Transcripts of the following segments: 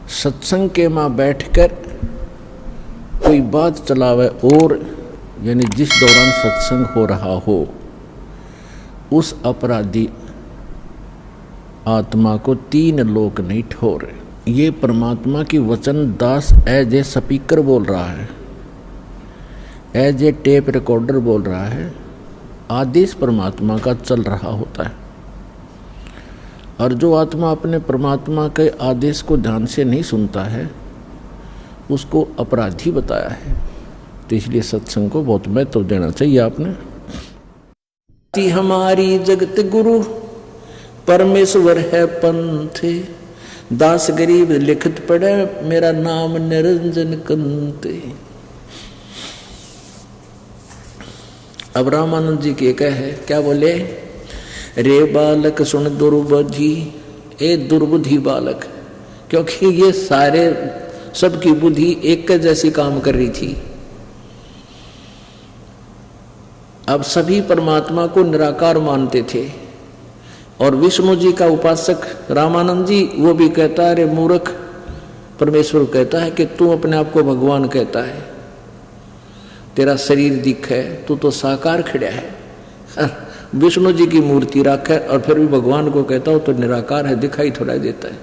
सत्संग के मां बैठकर कोई बात चलावे और यानी जिस दौरान सत्संग हो रहा हो उस अपराधी आत्मा को 3 लोक नहीं ठोरे। ये परमात्मा की वचन दास एज ए स्पीकर बोल रहा है, एज ए टेप रिकॉर्डर बोल रहा है। आदेश परमात्मा का चल रहा होता है और जो आत्मा अपने परमात्मा के आदेश को ध्यान से नहीं सुनता है उसको अपराधी बताया है। तो इसलिए सत्संग को बहुत महत्व देना चाहिए आपने। हमारी जगत गुरु परमेश्वर है पंथ, दास गरीब लिखत पड़े मेरा नाम निरंजन कंते। अब रामानंद जी के कह है क्या बोले, रे बालक सुन दुर्बुद्धि, ए दुर्बुद्धि बालक, क्योंकि ये सारे सबकी बुद्धि एक जैसी काम कर रही थी। अब सभी परमात्मा को निराकार मानते थे और विष्णु जी का उपासक रामानंद जी वो भी कहता है, रे मूर्ख, परमेश्वर कहता है कि तू अपने आप को भगवान कहता है, तेरा शरीर दिख है, तू तो साकार खड़ा है। विष्णु जी की मूर्ति रख है और फिर भी भगवान को कहता हो तो निराकार है, दिखाई थोड़ा देता है।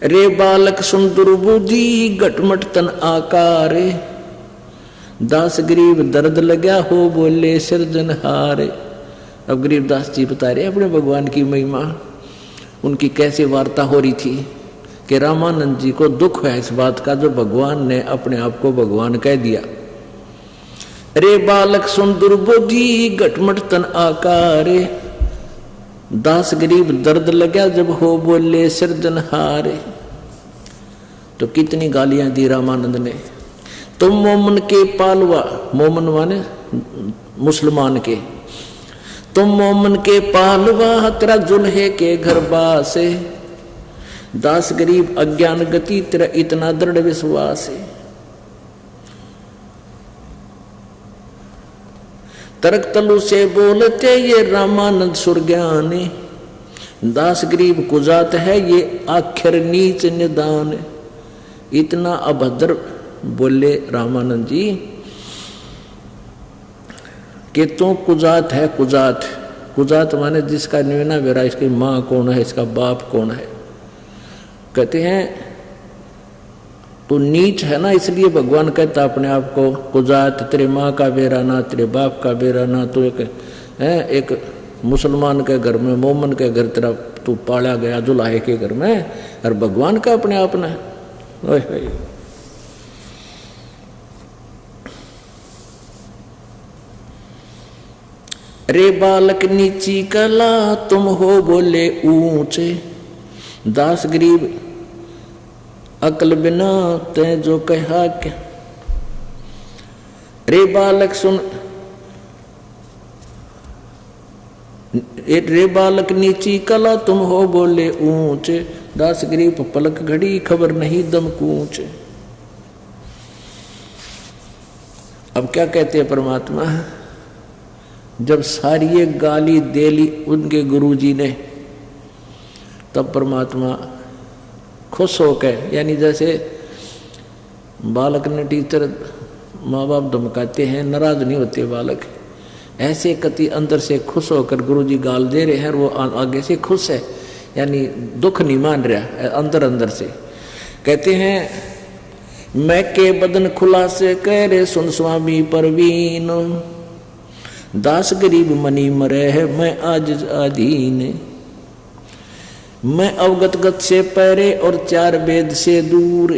रे बालक सुन दुर्बुद्धि घटमट तन आकार, दास गरीब दर्द लगा हो बोले सिरजनहारे। अब गरीबदास जी बता रहे अपने भगवान की महिमा, उनकी कैसे वार्ता हो रही थी कि रामानंद जी को दुख है इस बात का जो भगवान ने अपने आप को भगवान कह दिया। रे बालक सुन दुर्बुद्धि घटमट तन आकार, दास गरीब दर्द लगा जब हो बोले सिरजनहारे। तो कितनी गालियां दी रामानंद ने। तुम मोमन के पालवा, मोमन माने मुसलमान के, तुम मोमन के पालवा तेरा जुल्हे के घर बासे, दास गरीब अज्ञान गति तेरा इतना दृढ़ विश्वास है। तर्क तलु से बोलते ये रामानंद सुरज्ञानी, दास गरीब कुजात है ये आखिर नीच निदान। इतना अभद्र बोले रामानंद जी कि तो कुजात है। कुजात, कुजात माने जिसका निवेना वेरा, इसकी माँ कौन है, इसका बाप कौन है। कहते हैं तू नीच है ना, इसलिए भगवान कहता अपने आप को कुजात, तेरे माँ का बेरा ना, तेरे बाप का बेरा ना, तू एक मुसलमान के घर में, मोमन के घर तेरा तू पाला गया, दुल्हे के घर में, और भगवान का अपने आप ना। रे बालक नीची कला तुम हो बोले ऊंचे, दास गरीब अकल बिना ते जो कहा क्या। रे बालक सुन, रे बालक नीची कला तुम हो बोले ऊंचे, दास गरीब पलक घड़ी खबर नहीं दम कूच। अब क्या कहते हैं परमात्मा, जब सारी ये गाली दे ली उनके गुरुजी ने, तब परमात्मा खुश होकर, यानी जैसे बालक ने टीचर माँ बाप धमकाते हैं, नाराज नहीं होते बालक, ऐसे कति अंदर से खुश होकर गुरुजी गाल दे रहे हैं और वो आगे से खुश है, यानी दुख नहीं मान रहा अंदर अंदर से। कहते हैं मैं के बदन खुला से कह रे सुन स्वामी परवीन, दास गरीब मनी मरे है मैं आज अधीन। मैं अवगत गत से परे और 4 वेद से दूर,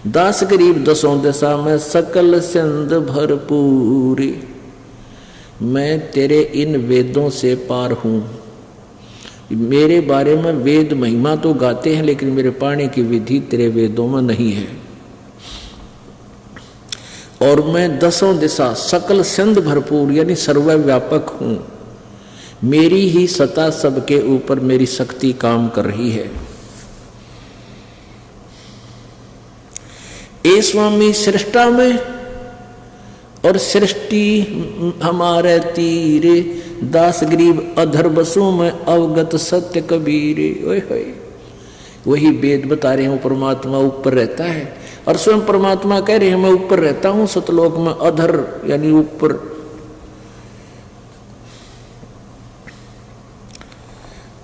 दास गरीब 10 दिशा में सकल सिंध भरपूर। मैं तेरे इन वेदों से पार हूँ, मेरे बारे में वेद महिमा तो गाते हैं लेकिन मेरे पाने की विधि तेरे वेदों में नहीं है। और मैं 10 दिशा सकल सिंध भरपूर यानी सर्वव्यापक हूँ, मेरी ही सत्ता सबके ऊपर मेरी शक्ति काम कर रही है। ए स्वामी सृष्टा में और सृष्टि हमारे तीरे, दास गरीब अधर बसों में अवगत सत्य कबीरे। ओए होए वही वेद बता रहे हैं परमात्मा ऊपर रहता है, और स्वयं परमात्मा कह रहे हैं मैं ऊपर रहता हूं सतलोक में, अधर यानी ऊपर।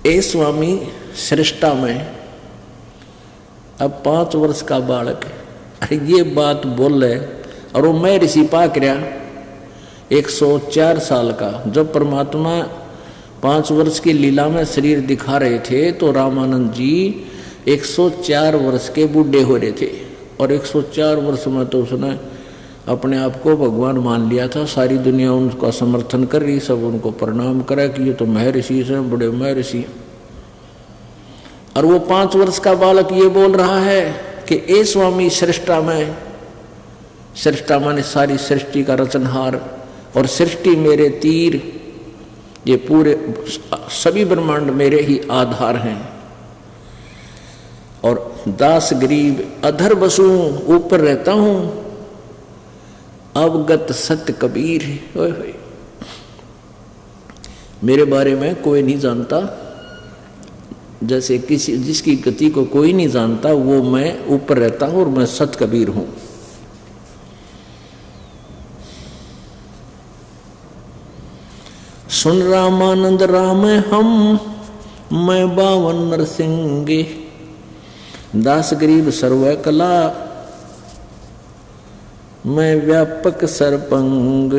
ए स्वामी सृष्टा में अब 5 वर्ष का बालक ये बात बोल रहे, और वो मैं ऋषि पाक रहा 104 साल का। जब परमात्मा 5 वर्ष की लीला में शरीर दिखा रहे थे तो रामानंद जी 104 वर्ष के बूढ़े हो रहे थे, और 104 वर्ष में तो उसने अपने आप को भगवान मान लिया था। सारी दुनिया उनका समर्थन कर रही, सब उनको प्रणाम करे कि ये तो महर्षि से बड़े महर्षि। और वो 5 वर्ष का बालक ये बोल रहा है कि ए स्वामी सृष्टा में, सृष्टा माने सारी सृष्टि का रचनहार, और सृष्टि मेरे तीर, ये पूरे सभी ब्रह्मांड मेरे ही आधार हैं, और दास गरीब अधर बसूं ऊपर रहता हूं, अवगत सत्य कबीर। ओए होए, मेरे बारे में कोई नहीं जानता, जैसे किसी जिसकी गति को कोई नहीं जानता वो मैं ऊपर रहता हूं, और मैं सत कबीर हूं। सुन रामानंद राम हम, मैं 52 नरसिंगे, दास गरीब सर्व कला, मैं व्यापक सरपंग।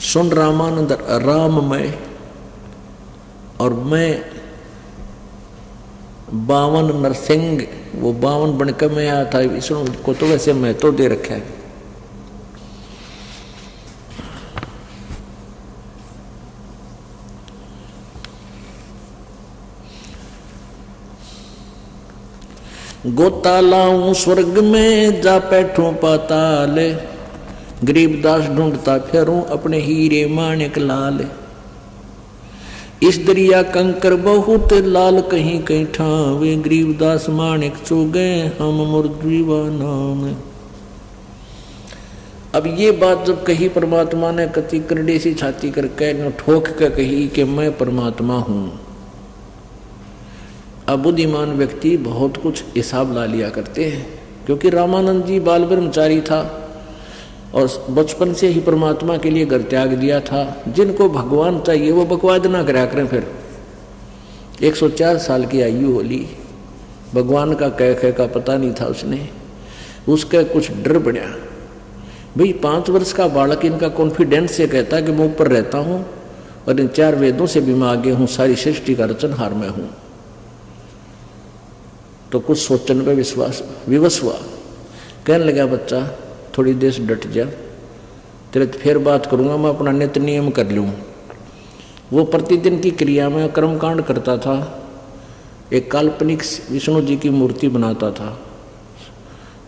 सुन रामानंद राम मैं, और मैं 52 नरसिंह, वो 52 बनकर मैं आया था विष्णु को, तो वैसे मैं तो दे रखा है। गोता लाऊं स्वर्ग में जा बैठूं पाताल, गरीबदास ढूंढता फिरूं अपने हीरे माणिक लाल। इस दरिया कंकर बहुत लाल कहीं कहीं ठावे, गरीबदास माणिक चुगे हम मुर्दीवा नाम। अब ये बात जब कही परमात्मा ने कति करड़े सी छाती करके ठोक कर कही कि मैं परमात्मा हूं। अब बुद्धिमान व्यक्ति बहुत कुछ हिसाब ला लिया करते हैं, क्योंकि रामानंद जी बाल ब्रह्मचारी था और बचपन से ही परमात्मा के लिए घर त्याग दिया था। जिनको भगवान चाहिए वो बकवाद ना करा करें। फिर 104 साल की आयु होली, भगवान का कह का पता नहीं था उसने, उसका कुछ डर बढ़िया। भाई 5 वर्ष का बालक इनका कॉन्फिडेंस से कहता कि मैं ऊपर रहता हूँ और इन 4 वेदों से भी मैं आगे हूँ, सारी सृष्टि का रचनहार मैं हूँ। तो कुछ सोचने पर विवश हुआ, कहने लगा बच्चा थोड़ी देर से डट जा, तेरे फिर बात करूँगा, मैं अपना नित्य नियम कर लूँ। वो प्रतिदिन की क्रिया में कर्मकांड करता था, एक काल्पनिक विष्णु जी की मूर्ति बनाता था।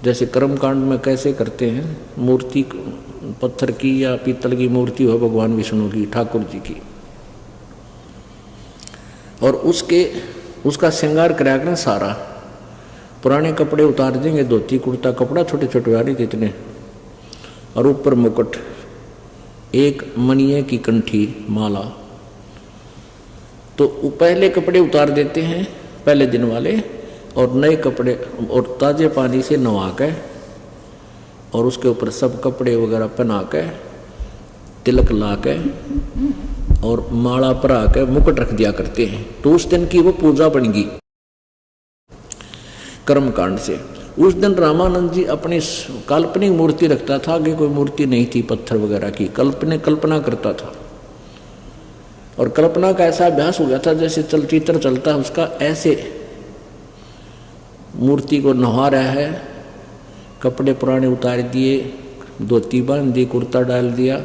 जैसे कर्मकांड में कैसे करते हैं, मूर्ति पत्थर की या पीतल की मूर्ति हो भगवान विष्णु की, ठाकुर जी की, और उसका श्रृंगार कराया करें सारा। पुराने कपड़े उतार देंगे, धोती कुर्ता कपड़ा छोटे छोटे वाले इतने, और ऊपर मुकुट, एक मणिये की कंठी माला। तो पहले कपड़े उतार देते हैं पहले दिन वाले, और नए कपड़े और ताजे पानी से नहा के, और उसके ऊपर सब कपड़े वगैरह पहना के, तिलक ला के और माला परा के मुकुट रख दिया करते हैं। तो उस दिन की वो पूजा बन गई कर्मकांड से। उस दिन रामानंद जी अपनी काल्पनिक मूर्ति रखता था, आगे कोई मूर्ति नहीं थी पत्थर वगैरह की, कल्पना करता था। और कल्पना का ऐसा अभ्यास हो गया था जैसे चलचित्र चलता है उसका, ऐसे मूर्ति को नहा रहा है, कपड़े पुराने उतार दिए, धोती बांध दी, कुर्ता डाल दिया,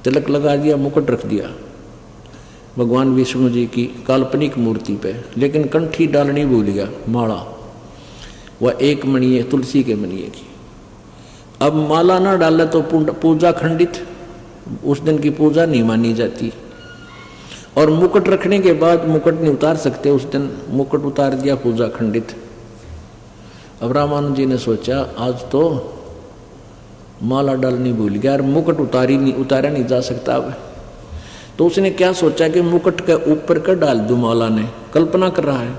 तिलक लगा दिया, मुकुट रख दिया भगवान विष्णु जी की काल्पनिक मूर्ति पे। लेकिन कंठी डालनी भूल गया, माला, वह एक मणिये तुलसी के मणिये की। अब माला ना डाले तो पूजा खंडित, उस दिन की पूजा नहीं मानी जाती। और मुकुट रखने के बाद मुकुट नहीं उतार सकते, उस दिन मुकुट उतार दिया, पूजा खंडित। अब रामानंद जी ने सोचा आज तो माला डालनी भूल गया और मुकुट उतारा नहीं जा सकता अब। तो उसने क्या सोचा कि मुकुट के ऊपर कर डाल दूं माला ने, कल्पना कर रहा है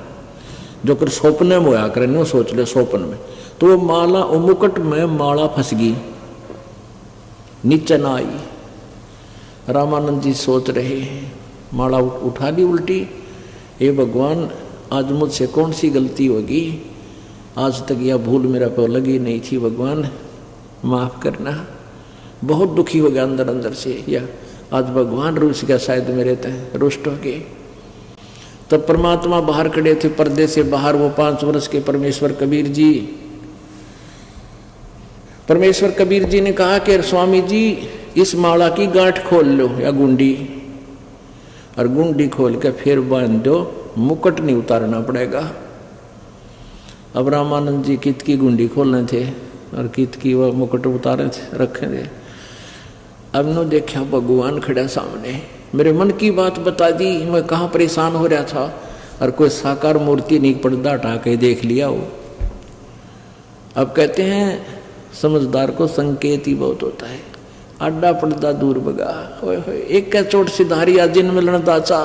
जो कर स्वप्न में होया करे, नहीं सोच ले स्वप्न में। तो वो माला वो मुकुट में माला फंस गई, नीचे ना आई। रामानंद जी सोच रहे माला उठा ली उल्टी, हे भगवान आज मुझसे कौन सी गलती होगी, आज तक यह भूल मेरा पे लगी नहीं थी, भगवान माफ करना। बहुत दुखी हो गया अंदर अंदर से, या आज भगवान रूस गया शायद मेरे तय, रुष्ट हो गए। तब परमात्मा बाहर खड़े थे, पर्दे से बाहर वो 5 वर्ष के परमेश्वर कबीर जी। परमेश्वर कबीर जी ने कहा कि स्वामी जी इस माला की गांठ खोल लो या गुंडी, और गुंडी खोल के फिर बांध दो, मुकुट नहीं उतारना पड़ेगा। अब रामानंद जी कित की गुंडी खोलने थे और कित की वह मुकुट उतारे थे रखे थे। अब नो देखा भगवान खड़ा सामने, मेरे मन की बात बता दी, मैं कहाँ परेशान हो रहा था, और कोई साकार मूर्ति नहीं, पर्दा हटा के देख लिया वो। अब कहते हैं समझदार को संकेत ही बहुत होता है, आडा पर्दा दूर भगा, एक क्या चोट सिधारी जिन मिलन दाचा।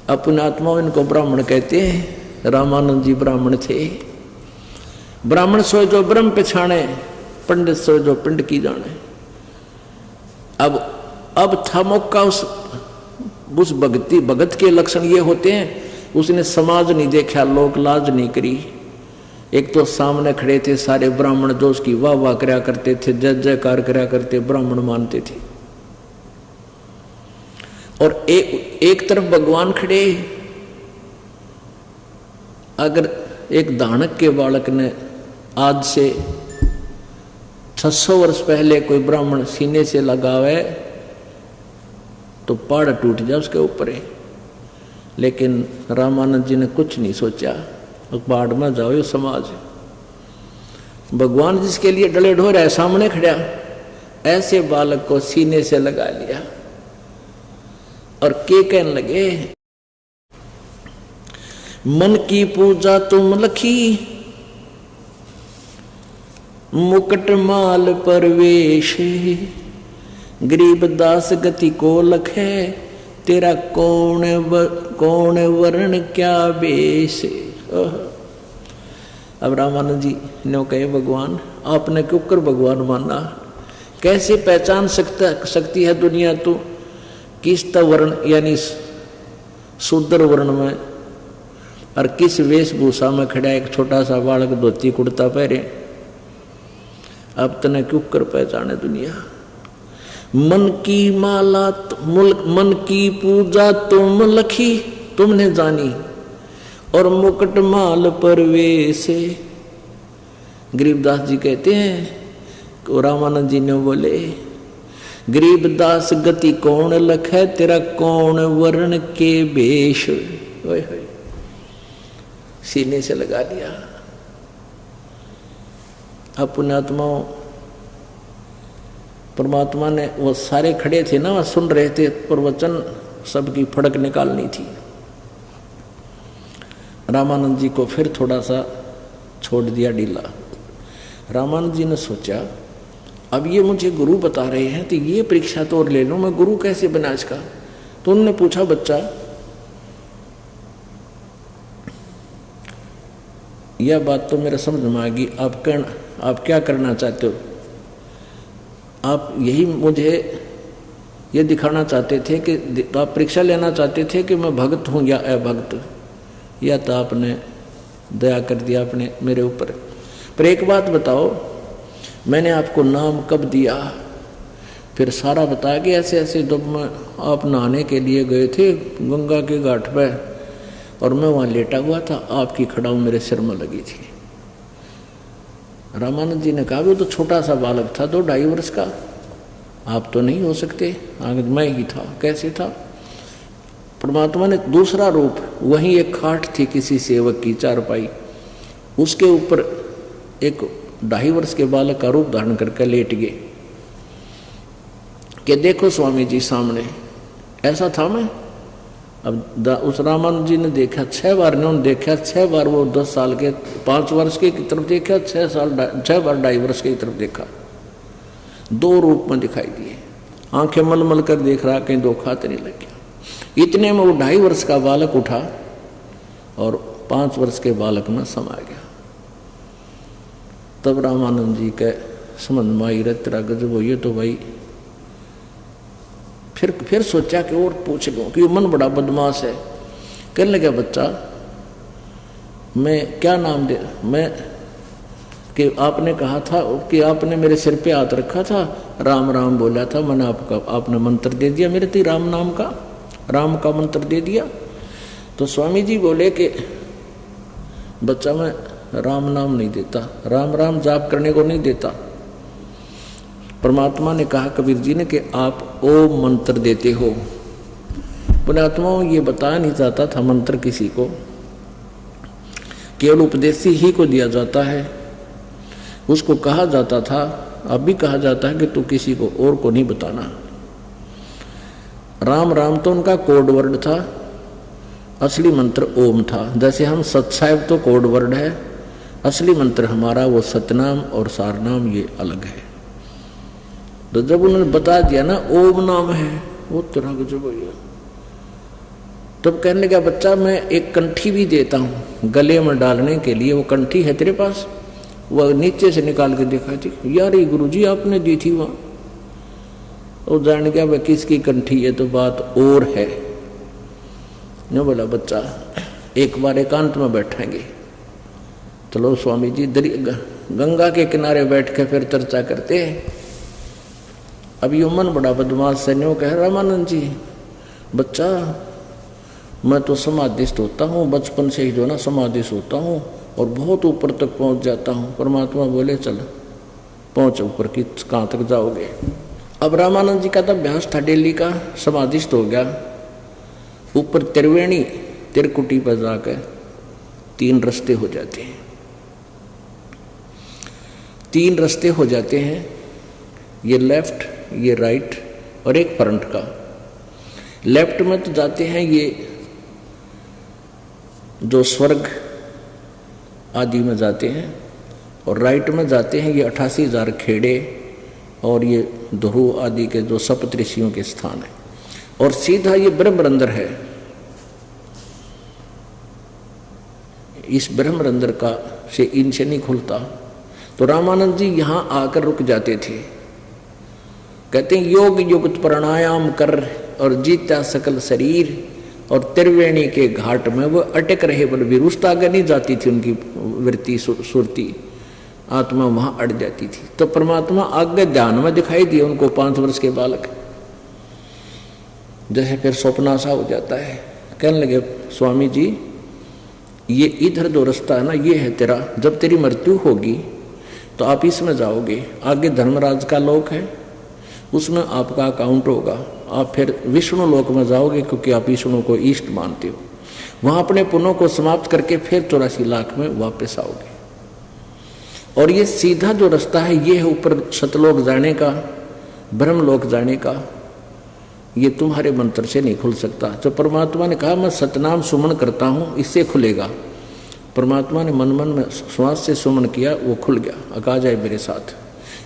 अपने आत्मा इनको ब्राह्मण कहते हैं, रामानंद जी ब्राह्मण थे। ब्राह्मण सोए जो ब्रह्म पछाणे, पंडित सोए जो पिंड की जाने। अब था मौका उस भगत के लक्षण ये होते हैं, उसने समाज नहीं देखा, लोक लाज नहीं करी। एक तो सामने खड़े थे सारे ब्राह्मण जो उसकी वाह वाह करया करते थे, जय जयकार करया करते, ब्राह्मण मानते थे। और एक तरफ भगवान खड़े। अगर एक दानक के बालक ने आज से 600 वर्ष पहले कोई ब्राह्मण सीने से लगावे तो पहाड़ टूट जाए उसके ऊपर है, लेकिन रामानंद जी ने कुछ नहीं सोचा, पहाड़ में जाओ ये समाज। भगवान जिसके लिए डले ढो रहा है सामने खड़ा, ऐसे बालक को सीने से लगा लिया और के कहने लगे, मन की पूजा तुम लखी, मुकुट माल परवेश, गरीब दास गति को लखे, तेरा कौन वर्ण क्या बेश। अब रामानंद जी ने कहे, भगवान आपने क्यों कर भगवान माना, कैसे पहचान सकती है दुनिया तो किस वर्ण यानी शूद्र वर्ण में और किस वेशभूषा में खड़ा एक छोटा सा बालक धोती कुर्ता पहरे। अब तने क्यों कर पहचाने दुनिया। मन की माला मन की पूजा तुम लखी, तुमने जानी, और मुकुट माल परवेश। गरीबदास जी कहते हैं, रामानंद जी ने बोले, गरीबदास गति कौन लखे, तेरा कौन वर्ण के भेष। सीने से लगा लिया। अपने आत्माओं परमात्मा ने, वो सारे खड़े थे ना, सुन रहे थे प्रवचन, सबकी फड़क निकालनी थी। रामानंद जी को फिर थोड़ा सा छोड़ दिया ढीला। रामानंद जी ने सोचा, अब ये मुझे गुरु बता रहे हैं तो ये परीक्षा तो और ले लूं, मैं गुरु कैसे बना इसका। तो उन्होंने पूछा, बच्चा यह बात तो मेरे समझ में आ गई, आप क्या करना चाहते हो। आप यही मुझे ये दिखाना चाहते थे कि आप परीक्षा लेना चाहते थे कि मैं भक्त हूँ या अभक्त, या तो आपने दया कर दिया अपने मेरे ऊपर। पर एक बात बताओ, मैंने आपको नाम कब दिया। फिर सारा बताया कि ऐसे ऐसे जब मैं आप नहाने के लिए गए थे गंगा के घाट पे, और मैं वहाँ लेटा हुआ था, आपकी खड़ाऊ मेरे सिर में लगी थी। रामानंद जी ने कहा, वो तो छोटा सा बालक था, 2-2.5 वर्ष का, आप तो नहीं हो सकते। आगे मैं ही था। कैसे था। परमात्मा ने दूसरा रूप, वहीं एक खाट थी किसी सेवक की चारपाई, उसके ऊपर एक 2.5 वर्ष के बालक का रूप धारण करके लेट गए कि देखो स्वामी जी सामने। ऐसा था मैं। अब उस रामानंद जी ने देखा 6 बार, ने देखा 6 बार, वो 10 साल के 5 वर्ष के की तरफ देखा, 6 बार 2.5 वर्ष की तरफ देखा। दो रूप में दिखाई दिए, आंखें मलमल कर देख रहा, कहीं धोखा तो नहीं लग गया। इतने में वो 2.5 वर्ष का बालक उठा और 5 वर्ष के बालक में समा गया। तब रामानंद जी के समझ में आई, रे तेरा गजब हो, ये तो भाई। फिर सोचा कि और पूछ लूं, कि मन बड़ा बदमाश है। कहने लगा, बच्चा मैं क्या नाम दे, मैं कि आपने कहा था कि आपने मेरे सिर पे हाथ रखा था, राम राम बोला था, मैंने आपने मंत्र दे दिया मेरे ती, राम नाम का, राम का मंत्र दे दिया। तो स्वामी जी बोले कि बच्चा मैं राम नाम नहीं देता, राम राम जाप करने को नहीं देता। परमात्मा ने कहा कबीर जी ने कि आप ओम मंत्र देते हो। पुण्यात्माओं, ये बताया नहीं जाता था मंत्र किसी को, केवल उपदेशी ही को दिया जाता है। उसको कहा जाता था, अब भी कहा जाता है कि तू किसी को और को नहीं बताना। राम राम तो उनका कोड वर्ड था, असली मंत्र ओम था। जैसे हम सत्साहिब तो कोड वर्ड है, असली मंत्र हमारा वो सतनाम और सारनाम ये अलग है। तो जब उन्होंने बता दिया ना ओम नाम है, वो तरह कुछ भैया, तब कहने का बच्चा मैं एक कंठी भी देता हूँ गले में डालने के लिए, वो कंठी है तेरे पास? वह नीचे से निकाल के देखा थी, यार ये गुरुजी आपने दी थी वहाँ। और जान गया वह किसकी कंठी है, तो बात और है। ने बोला बच्चा एक बार एकांत में बैठेंगे, चलो स्वामी जी गंगा के किनारे बैठ के फिर चर्चा करते हैं। अब ये मन बड़ा बदमाश से न्यों कह, रामानंद जी बच्चा मैं तो समाधिस्थ होता हूँ, बचपन से ही जो ना समाधिस्थ होता हूँ और बहुत ऊपर तक पहुँच जाता हूँ। परमात्मा बोले चल पहुँच ऊपर की, कहाँ तक जाओगे? अब रामानंद जी का तो अभ्यास था डेली का, समाधिस्थ हो गया। ऊपर त्रिवेणी त्रिकुटी पर जाकर 3 रास्ते हो जाते हैं, 3 रास्ते हो जाते हैं, ये लेफ्ट, ये राइट और एक फ्रंट का। लेफ्ट में तो जाते हैं ये जो स्वर्ग आदि में जाते हैं, और राइट में जाते हैं ये 88,000 खेड़े और ये ध्रुव आदि के जो सप्तऋषियों के स्थान है, और सीधा ये ब्रह्मरंध्र है। इस ब्रह्मरंध्र का से इनसे नहीं खुलता। तो रामानंद जी यहाँ आकर रुक जाते थे, कहते हैं योग युक्त प्राणायाम कर और जीता सकल शरीर, और त्रिवेणी के घाट में वो अटक रहे, पर विरुष्ट आगे नहीं जाती थी उनकी वृत्ति सुरती, आत्मा वहां अट जाती थी। तो परमात्मा आगे ध्यान में दिखाई दिए उनको, 5 वर्ष के बालक, जैसे फिर स्वप्न सा हो जाता है। कहने लगे स्वामी जी ये इधर जो रास्ता है ना ये है तेरा, जब तेरी मृत्यु होगी तो आप इसमें जाओगे, आगे धर्मराज का लोक है उसमें आपका अकाउंट होगा, आप फिर विष्णु लोक में जाओगे क्योंकि आप विष्णु को इष्ट मानते हो। वहां अपने पुण्यों को समाप्त करके फिर 84 लाख में वापस आओगे। और ये सीधा जो रास्ता है ये है ऊपर सतलोक जाने का, ब्रह्मलोक जाने का। ये तुम्हारे मंत्र से नहीं खुल सकता। जब परमात्मा ने कहा मैं सतनाम सुमन करता हूँ इससे खुलेगा, परमात्मा ने मन मन में श्वास से सुमन किया, वो खुल गया, अका जाए मेरे साथ।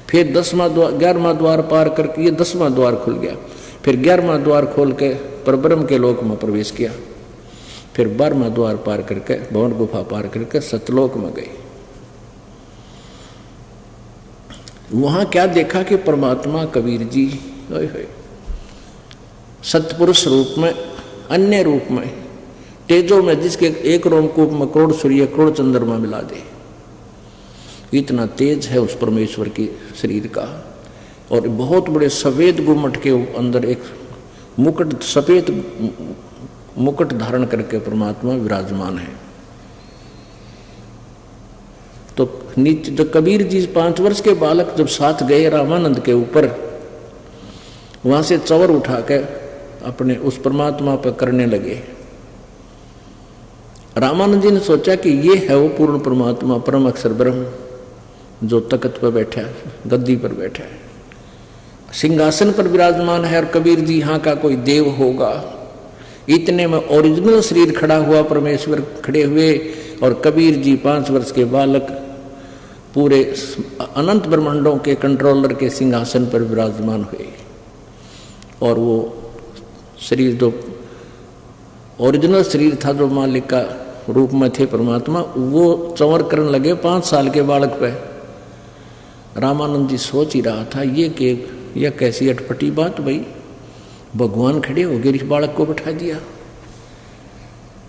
फिर 11वां द्वार पार करके ये 10वां द्वार खुल गया, फिर 11वां द्वार खोल के परब्रह्म के लोक में प्रवेश किया, फिर 12वां द्वार पार करके भवन गुफा पार करके सतलोक में गए। वहां क्या देखा कि परमात्मा कबीर जी सतपुरुष रूप में, अन्य रूप में, तेजो में, जिसके एक रोमकूप में करोड़ सूर्य करोड़ चंद्रमा मिला दे, इतना तेज है उस परमेश्वर की शरीर का। और बहुत बड़े सफेद गुम्मट के अंदर एक मुकुट, सफेद मुकुट धारण करके परमात्मा विराजमान है। तो नीचे जो कबीर जी 5 वर्ष के बालक जब साथ गए रामानंद के ऊपर, वहां से चवर उठा के अपने उस परमात्मा पर करने लगे। रामानंद जी ने सोचा कि ये है वो पूर्ण परमात्मा, परम अक्षर ब्रह्म, जो तख्त पर बैठा है, गद्दी पर बैठा है, सिंहासन पर विराजमान है, और कबीर जी यहाँ का कोई देव होगा। इतने में ओरिजिनल शरीर खड़ा हुआ, परमेश्वर खड़े हुए, और कबीर जी 5 वर्ष के बालक पूरे अनंत ब्रह्मांडों के कंट्रोलर के सिंहासन पर विराजमान हुए। और वो शरीर जो ओरिजिनल शरीर था, जो मालिक का रूप में थे परमात्मा, वो चंवर करने लगे 5 साल के बालक पे। रामानंद जी सोच ही रहा था यह कैसी अटपटी बात भाई, भगवान खड़े हो गए, इस बालक को बैठा दिया।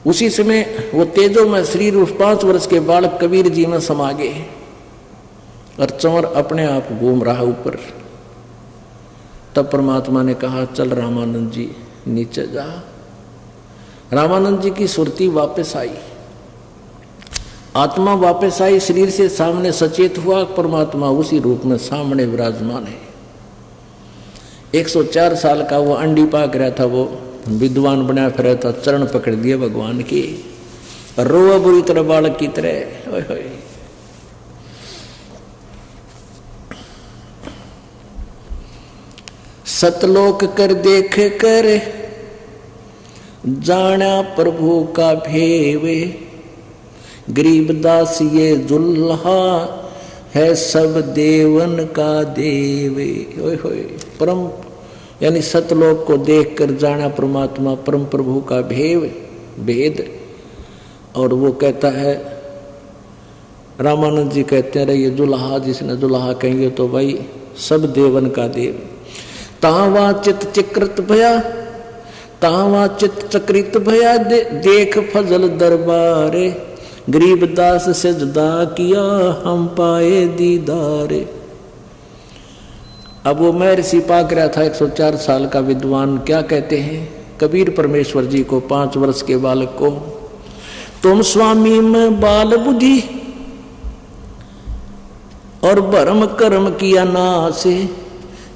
उसी समय वो तेजो में शरीर उस 5 वर्ष के बालक कबीर जी में समा गए और चंवर अपने आप घूम रहा ऊपर। तब परमात्मा ने कहा चल रामानंद जी नीचे जा। रामानंद जी की सुरती वापस आई, आत्मा वापस आई, शरीर से सामने सचेत हुआ, परमात्मा उसी रूप में सामने विराजमान है। 104 साल का वो अंडी पाक रहा था, वो विद्वान बना फिर था, चरण पकड़ दिए भगवान के, रोआ बुरी तरह बालक की तरह। ओए होए। सतलोक कर देख कर जाना प्रभु का भेवे, गरीबदास ये दुल्हा है सब देवन का देवे। ओए होए। परम यानी सतलोक को देखकर जाना परमात्मा परम प्रभु का भेद। और वो कहता है, रामानंद जी कहते हैं ये दुल्हा, जिसने दुल्हा कहेंगे तो भाई सब देवन का देव। तावा चित चक्रित भया, तावा चित चक्रित भया, देख फजल दरबारे, गरीबदास सजदा किया हम पाए दीदारे। अब वो महर्षि पाक रहा था 104 साल का विद्वान, क्या कहते हैं कबीर परमेश्वर जी को 5 वर्ष के बालक को, तुम स्वामी में बाल बुद्धि और भरम कर्म किया नासे,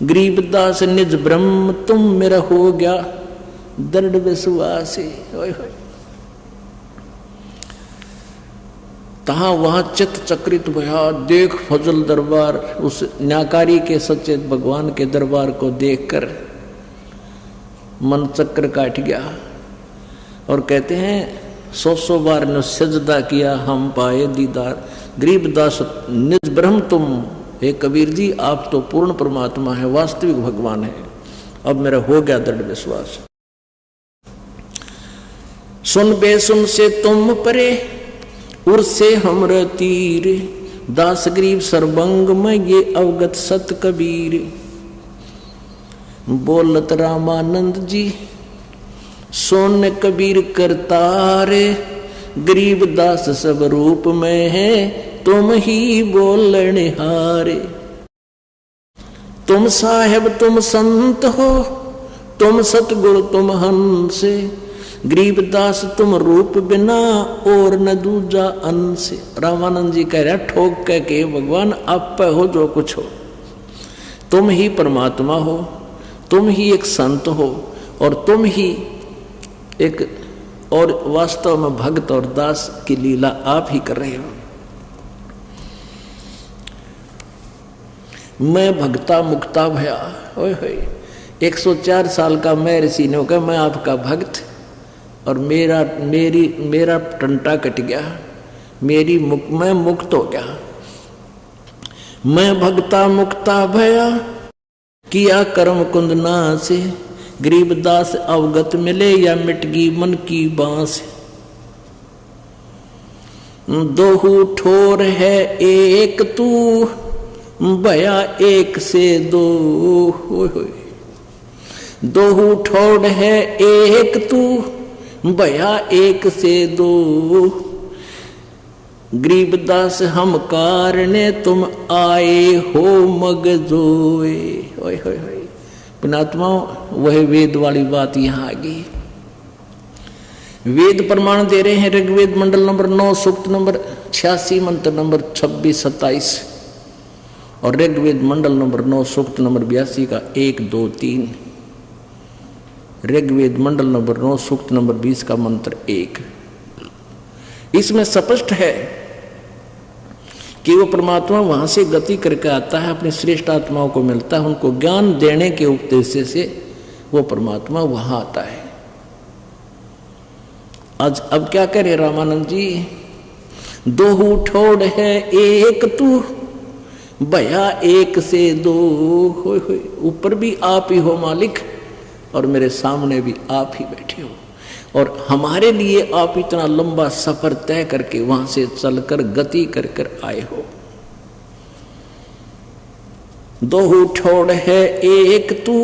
गरीबदास निज ब्रह्म तुम मेरा हो गया दृढ़ विश्वास। तहाँ वहां चित चक्रित भया, देख फजल दरबार, उस न्याकारी के सचेत भगवान के दरबार को देखकर मन चक्र काट गया। और कहते हैं 100 बार ने सजदा किया हम पाए दीदार, गरीबदास निज ब्रह्म तुम, हे कबीर जी आप तो पूर्ण परमात्मा है, वास्तविक भगवान है, अब मेरा हो गया दृढ़ विश्वास। सुन बेसुन से तुम परे, उर से हमर तीर, दास गरीब सर्वंग में ये अवगत सत कबीर। बोलत रामानंद जी सोन कबीर करतारे, गरीब दास सब रूप में है तुम ही बोलने हारे। तुम साहेब तुम संत हो, तुम सतगुरु तुम हंस, गरीबदास तुम रूप बिना और न दूजा अंश। रामानंद जी कह रहे ठोक कह के भगवान आप पे हो जो कुछ हो, तुम ही परमात्मा हो, तुम ही एक संत हो, और तुम ही एक और वास्तव में भक्त और दास की लीला आप ही कर रहे हो। मैं भक्ता मुक्ता भया। ओए होए। 104 साल का मैं ऋषि ने कहा मैं आपका भक्त, और मेरा टंटा कट गया, मैं मुक्त हो गया। मैं भक्ता मुक्ता भया, किया कर्म कुंदना से, गरीबदास अवगत मिले या मिटगी मन की बांस। दोहू ठोर है एक तू, भया एक से दो। दोहू ठोर है एक तू, भया एक से दो। गरीबदास हम कारणे तुम आए हो मगजोए। ओए होए होए। पुणात्मा वह वेद वाली बात यहाँ आ गई। वेद प्रमाण दे रहे हैं, ऋग्वेद मंडल नंबर 9 सूक्त नंबर 86 मंत्र नंबर 26-27 और ऋग्वेद मंडल नंबर 9 सूक्त नंबर 82 का 1, 2, 3। ऋग्वेद मंडल नंबर 9 सूक्त नंबर 20 का मंत्र 1। इसमें स्पष्ट है कि वो परमात्मा वहां से गति करके आता है, अपनी श्रेष्ठ आत्माओं को मिलता है, उनको ज्ञान देने के उद्देश्य से वो परमात्मा वहां आता है। आज अब क्या करे रामानंद जी, दोहू ठोड़ है एक तू, भया एक से दो, होय होय, ऊपर भी आप ही हो मालिक और मेरे सामने भी आप ही बैठे हो, और हमारे लिए आप इतना लंबा सफर तय करके वहां से चलकर गति कर कर आए हो। दो ठोड़ है एक तू,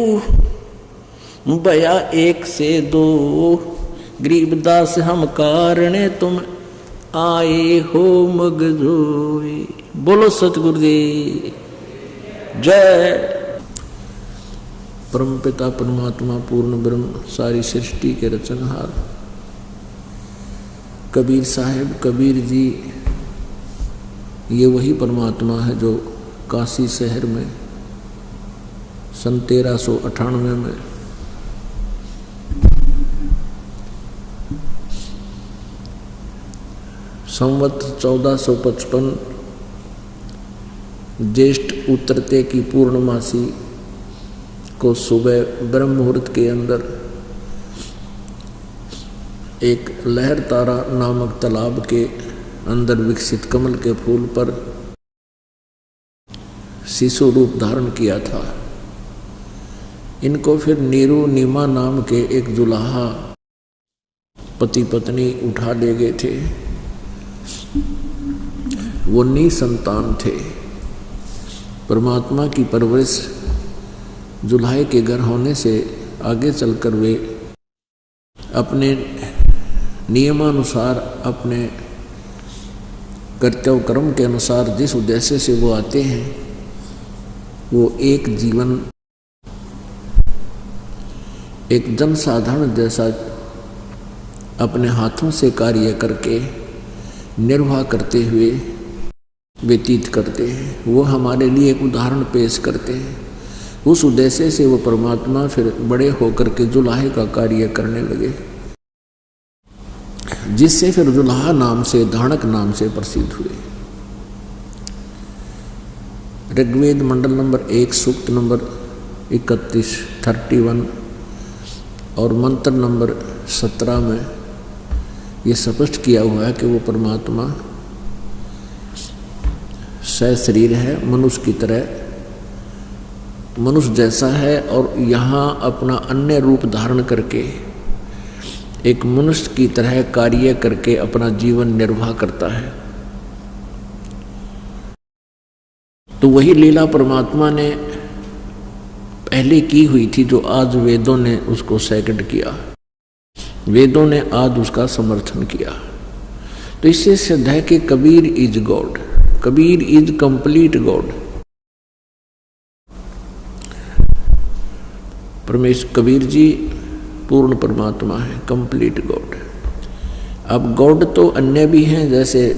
भया एक से दो, गरीबदास हम कारणे तुम आए हो मगजोए। बोलो सतगुरुदेव जय। परमपिता परमात्मा पूर्ण ब्रह्म सारी सृष्टि के रचनहार कबीर साहेब कबीर जी, ये वही परमात्मा है जो काशी शहर में सन 1398 में संवत 1455 ज्येष्ठ उतरते की पूर्णमासी को सुबह ब्रह्म मुहूर्त के अंदर एक लहर तारा नामक तालाब के अंदर विकसित कमल के फूल पर शिशु रूप धारण किया था। इनको फिर नीरू नीमा नाम के एक दुल्हा पति पत्नी उठा ले गए थे। वो निसंतान थे। परमात्मा की परवरिश जुल्हाए के घर होने से आगे चलकर वे अपने नियमानुसार, अपने कर्तव्य कर्म के अनुसार जिस उद्देश्य से वो आते हैं, वो एक जीवन एक जनसाधारण जैसा अपने हाथों से कार्य करके निर्वाह करते हुए व्यतीत करते हैं। वो हमारे लिए एक उदाहरण पेश करते हैं। उस उद्देश्य से वो परमात्मा फिर बड़े होकर के जुल्हाए का कार्य करने लगे, जिससे फिर जुल्हा नाम से, धाणक नाम से प्रसिद्ध हुए। ऋग्वेद मंडल नंबर 1 सूक्त नंबर 31 और मंत्र नंबर 17 में ये स्पष्ट किया हुआ है कि वो परमात्मा सशरीर है, मनुष्य की तरह, मनुष्य जैसा है, और यहाँ अपना अन्य रूप धारण करके एक मनुष्य की तरह कार्य करके अपना जीवन निर्वाह करता है। तो वही लीला परमात्मा ने पहले की हुई थी, जो आज वेदों ने उसको सेकंड किया, वेदों ने आज उसका समर्थन किया। तो इससे सिद्ध है कि Kabir is God, Kabir is complete God. परमेश्वर कबीर जी पूर्ण परमात्मा है, कंप्लीट गॉड। अब गॉड तो अन्य भी हैं, जैसे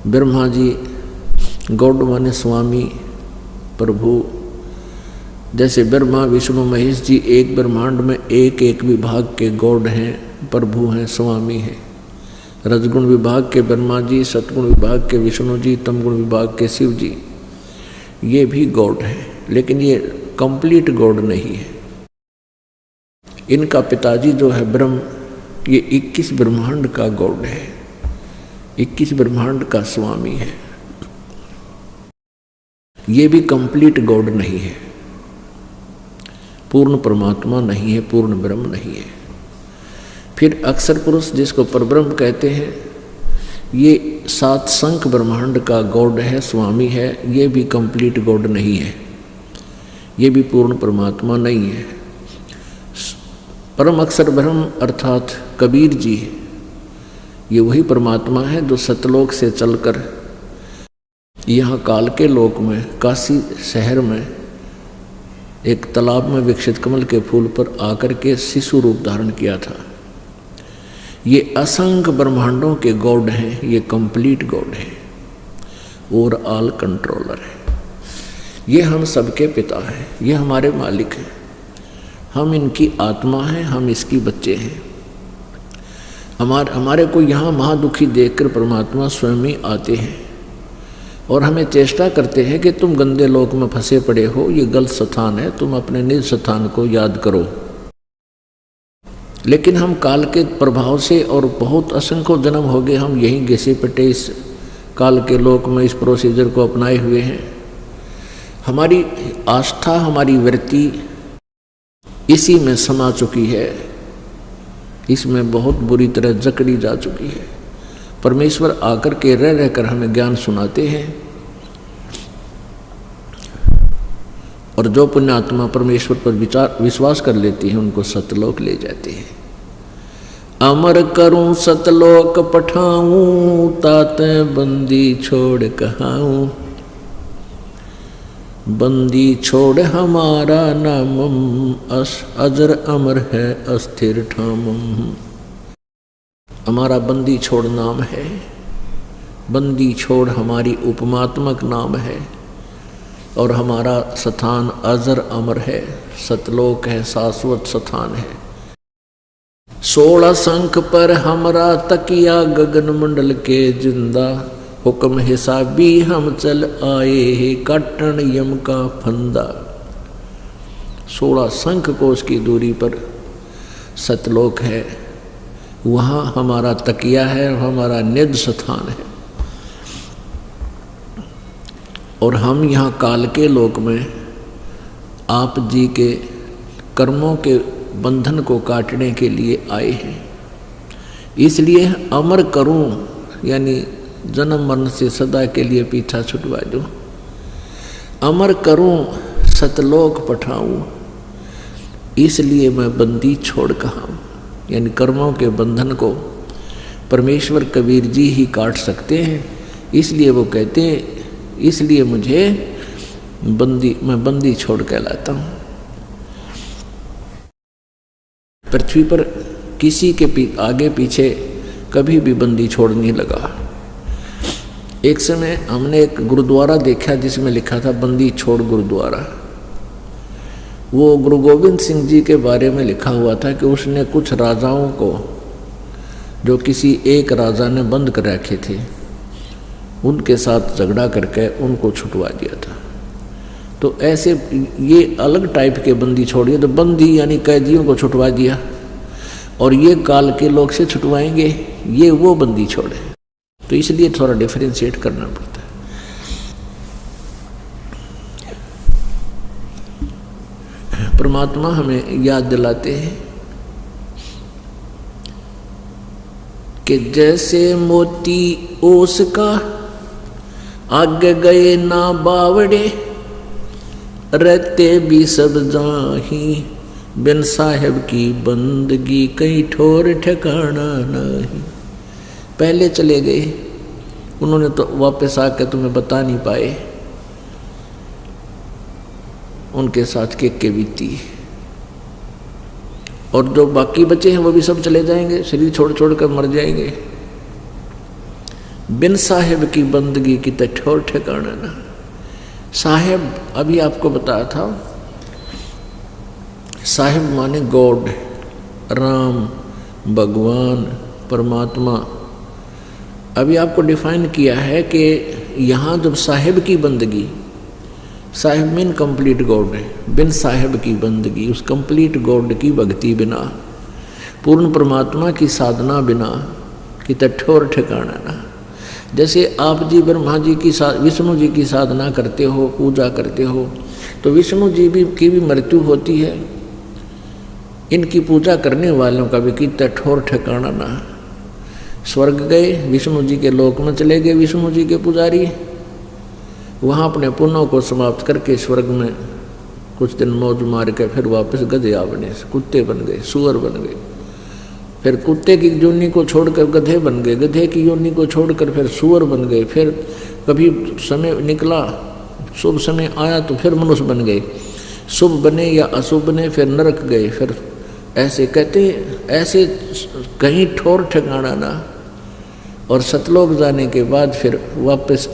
ब्रह्मा जी गॉड माने स्वामी प्रभु। जैसे ब्रह्मा विष्णु महेश जी एक ब्रह्मांड में एक एक विभाग के गॉड हैं, प्रभु हैं, स्वामी हैं। रजगुण विभाग के ब्रह्मा जी, सतगुण विभाग के विष्णु जी, तमगुण विभाग के शिव जी, ये भी गॉड हैं, लेकिन ये कंप्लीट गॉड नहीं है। इनका पिताजी जो है ब्रह्म, ये 21 ब्रह्मांड का गॉड है, 21 ब्रह्मांड का स्वामी है। ये भी कंप्लीट गॉड नहीं है, पूर्ण परमात्मा नहीं है, पूर्ण ब्रह्म नहीं है। फिर अक्षर पुरुष जिसको परब्रह्म कहते हैं, ये 7 संख ब्रह्मांड का गॉड है, स्वामी है। ये भी कंप्लीट गॉड नहीं है, ये भी पूर्ण परमात्मा नहीं है। परम अक्षर ब्रह्म अर्थात कबीर जी, ये वही परमात्मा है जो सतलोक से चलकर यहाँ काल के लोक में, काशी शहर में एक तालाब में विकसित कमल के फूल पर आकर के शिशु रूप धारण किया था। ये असंख्य ब्रह्मांडों के गॉड हैं, ये कंप्लीट गॉड है और ऑल कंट्रोलर है। ये हम सबके पिता हैं, ये हमारे मालिक हैं, हम इनकी आत्मा हैं, हम इसकी बच्चे हैं। हमारे को यहाँ महादुखी देखकर परमात्मा स्वयं ही आते हैं और हमें चेष्टा करते हैं कि तुम गंदे लोक में फंसे पड़े हो, ये गलत स्थान है, तुम अपने निज स्थान को याद करो। लेकिन हम काल के प्रभाव से और बहुत असंख्य जन्म हो गए हम यहीं घिसे पिटे इस काल के लोक में इस प्रोसीजर को अपनाए हुए हैं। हमारी आस्था, हमारी वृत्ति इसी में समा चुकी है, इसमें बहुत बुरी तरह जकड़ी जा चुकी है। परमेश्वर आकर के रह रहकर हमें ज्ञान सुनाते हैं, और जो पुण्यात्मा परमेश्वर पर विश्वास कर लेती है उनको सतलोक ले जाते हैं। अमर करूं सतलोक पठाऊं, ताते बंदी छोड़ कहाऊं। बंदी छोड़ हमारा नामम, अजर अमर है अस्थिर ठामम। हमारा बंदी छोड़ नाम है, बंदी छोड़ हमारी उपमात्मक नाम है, और हमारा स्थान अजर अमर है, सतलोक है, शाश्वत स्थान है। 16 शंख पर हमरा तकिया, गगन मंडल के जिंदा। हुक्म हिसाबी हम चल आए, काटन यम का फंदा। 16 शंख कोश की दूरी पर सतलोक है, वहाँ हमारा तकिया है, हमारा निज स्थान है। और हम यहाँ काल के लोक में आप जी के कर्मों के बंधन को काटने के लिए आए हैं। इसलिए अमर करूं, यानी जन्म मरण से सदा के लिए पीछा छुटवा दूं। अमर करूं सतलोक पठाऊं, इसलिए मैं बंदी छोड़ कहाऊं। यानी कर्मों के बंधन को परमेश्वर कबीर जी ही काट सकते हैं, इसलिए वो कहते हैं, इसलिए मुझे मैं बंदी छोड़ कहलाता हूँ। पृथ्वी पर किसी के आगे पीछे कभी भी बंदी छोड़ नहीं लगा। एक समय हमने एक गुरुद्वारा देखा जिसमें लिखा था बंदी छोड़ गुरुद्वारा। वो गुरु गोविंद सिंह जी के बारे में लिखा हुआ था कि उसने कुछ राजाओं को, जो किसी एक राजा ने बंद कर रखे थे, उनके साथ झगड़ा करके उनको छुटवा दिया था। तो ऐसे ये अलग टाइप के बंदी छोड़िए, तो बंदी यानी कैदियों को छुटवा दिया, और ये काल के लोग से छुटवाएंगे, ये वो बंदी छोड़े। तो इसलिए थोड़ा डिफरेंशिएट करना पड़ता है। परमात्मा हमें याद दिलाते हैं कि जैसे मोती ओस का आगे गए ना बावड़े, रहते भी सब जाही, बिन साहेब की बंदगी कहीं ठोर ठिकाना नहीं। पहले चले गए, उन्होंने तो वापस आकर तुम्हें बता नहीं पाए उनके साथ के बीती, और जो बाकी बचे हैं वो भी सब चले जाएंगे, शरीर छोड़ छोड़ कर मर जाएंगे। बिन साहेब की बंदगी की तो ठोर ठिकाना ना। साहेब अभी आपको बताया था, साहेब माने गॉड, राम, भगवान, परमात्मा। अभी आपको डिफाइन किया है कि यहाँ जब साहेब की बंदगी, साहेब मीन कंप्लीट गॉड है, बिन साहेब की बंदगी, उस कंप्लीट गॉड की भक्ति बिना, पूर्ण परमात्मा की साधना बिना कि ठोर ठिकाना ना। जैसे आप जी ब्रह्मा जी की विष्णु जी की साधना करते हो, पूजा करते हो, तो विष्णु जी की भी मृत्यु होती है, इनकी पूजा करने वालों का भी कितना ठोर ठिकाना ना। स्वर्ग गए, विष्णु जी के लोक में चले गए विष्णु जी के पुजारी, वहाँ अपने पुण्यों को समाप्त करके स्वर्ग में कुछ दिन मौज मार के फिर वापस गधे बने, कुत्ते बन गए, सुअर बन गए, फिर कुत्ते की योनि को छोड़कर गधे बन गए, गधे की योनि को छोड़कर फिर सुअर बन गए, फिर कभी समय निकला, शुभ समय आया तो फिर मनुष्य बन गए, शुभ बने या अशुभ बने फिर नरक गए, फिर ऐसे कहते ऐसे कहीं ठोर ठिकाना ना। और सतलोक जाने के बाद फिर वापस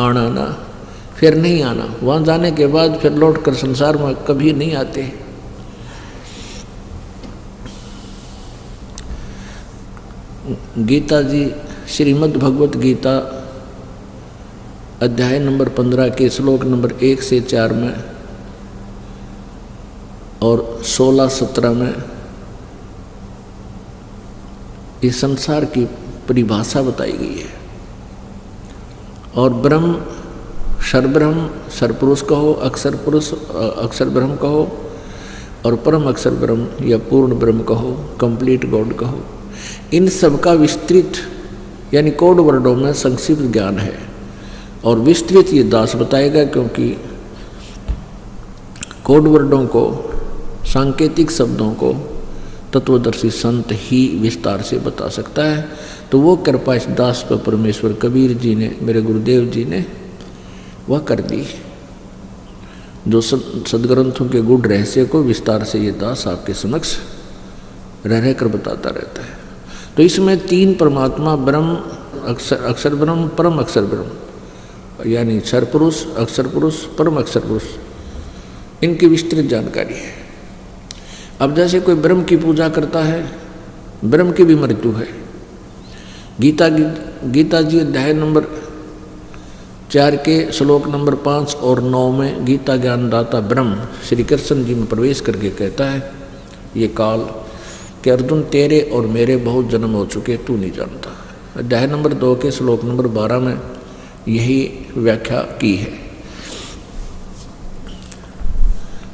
आना ना, फिर नहीं आना, वहाँ जाने के बाद फिर लौट कर संसार में कभी नहीं आते। गीता जी, श्रीमद् भगवत गीता अध्याय नंबर 15 के श्लोक नंबर 1 से 4 में और 16-17 में इस संसार की परिभाषा बताई गई है। और ब्रह्म सर्वब्रह्म सर्वपुरुष कहो, अक्षर पुरुष अक्षर ब्रह्म कहो, और परम अक्षर ब्रह्म या पूर्ण ब्रह्म कहो, कंप्लीट गॉड कहो। इन सब का विस्तृत यानी कोड वर्डों में संक्षिप्त ज्ञान है, और विस्तृत ये दास बताएगा, क्योंकि कोड वर्डों को, सांकेतिक शब्दों को तत्वदर्शी संत ही विस्तार से बता सकता है। तो वो कृपा इस दास पर परमेश्वर कबीर जी ने, मेरे गुरुदेव जी ने वह कर दी, जो सदग्रंथों के गुढ़ रहस्य को विस्तार से ये दास आपके समक्ष रह कर बताता रहता है। तो इसमें तीन परमात्मा, ब्रह्म, अक्षर ब्रह्म, परम अक्षर ब्रह्म, यानी क्षर पुरुष, अक्षर पुरुष, परम अक्षर पुरुष, इनकी विस्तृत जानकारी है। अब जैसे कोई ब्रह्म की पूजा करता है, ब्रह्म की भी मृत्यु है। गीता जी अध्याय नंबर 4 के श्लोक नंबर 5 और 9 में गीता ज्ञानदाता ब्रह्म श्री कृष्ण जी में प्रवेश करके कहता है ये काल कि अर्जुन तेरे और मेरे बहुत जन्म हो चुके, तू नहीं जानता। अध्याय नंबर 2 के श्लोक नंबर 12 में यही व्याख्या की है।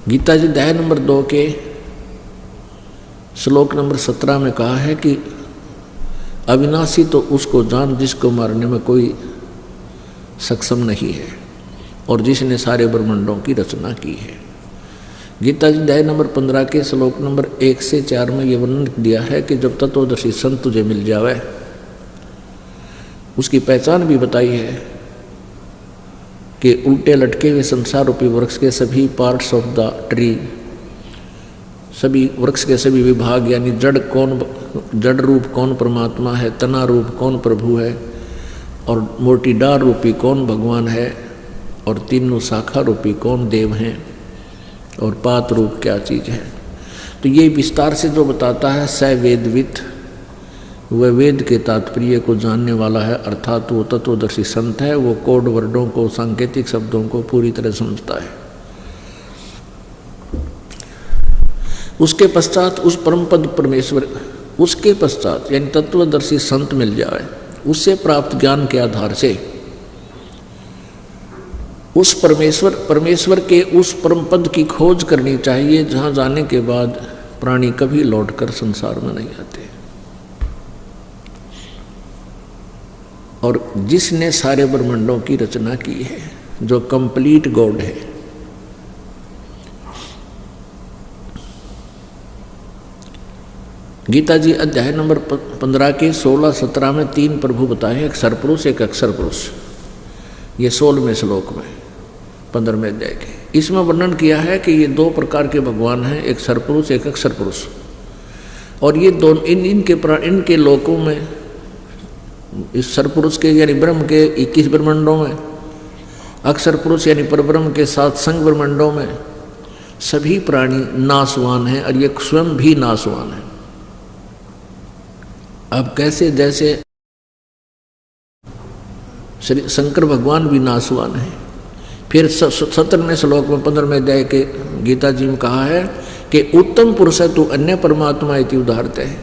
गीता जी अध्याय नंबर 2 के श्लोक नंबर 17 में कहा है कि अविनाशी तो उसको जान जिसको मारने में कोई सक्षम नहीं है, और जिसने सारे ब्रह्मांडों की रचना की है। गीता जी अध्याय नंबर 15 के श्लोक नंबर 1 से 4 में ये वर्णन दिया है कि जब तत्वदर्शी संत तुझे मिल जावे, उसकी पहचान भी बताई है कि उल्टे लटके हुए संसार रूपी वृक्ष के सभी पार्ट्स ऑफ द ट्री, सभी वृक्ष के सभी विभाग, यानी जड़ रूप कौन परमात्मा है, तना रूप कौन प्रभु है, और मोटी डार रूपी कौन भगवान है, और तीनों शाखा रूपी कौन देव हैं, और पात रूप क्या चीज़ है। तो ये विस्तार से जो बताता है स वेदविद, वह वेद के तात्पर्य को जानने वाला है, अर्थात वो तत्वदर्शी संत है। वो कोड वर्डों को, सांकेतिक शब्दों को पूरी तरह समझता है। उसके पश्चात उस परम पद परमेश्वर, उसके पश्चात यानी तत्वदर्शी संत मिल जाए, उससे प्राप्त ज्ञान के आधार से उस परमेश्वर के उस परम पद की खोज करनी चाहिए, जहाँ जाने के बाद प्राणी कभी लौटकर संसार में नहीं आते। और जिसने सारे ब्रह्मांडों की रचना की है, जो कंप्लीट गॉड है। गीता जी अध्याय नंबर 15 के 16-17 में 3 प्रभु बताए, एक सरपुरुष एक अक्षर पुरुष। ये 16वें श्लोक में 15वें अध्याय के, इसमें वर्णन किया है कि ये 2 प्रकार के भगवान हैं, एक सरपुरुष एक अक्षर पुरुष। और ये दोनों इनके लोकों में, इस सरपुरुष के यानी ब्रह्म के 21 ब्रह्मांडों में, अक्षर पुरुष यानी परब्रह्म के 7 संग ब्रह्मांडों में सभी प्राणी नाशवान हैं, और ये स्वयं भी नाशवान है। अब कैसे, जैसे श्री शंकर भगवान भी नाशवान है। फिर 17वें श्लोक में 15वें अध्याय के गीता जी में कहा है कि उत्तम पुरुष है तू अन्य परमात्मा इति उदाहरते है,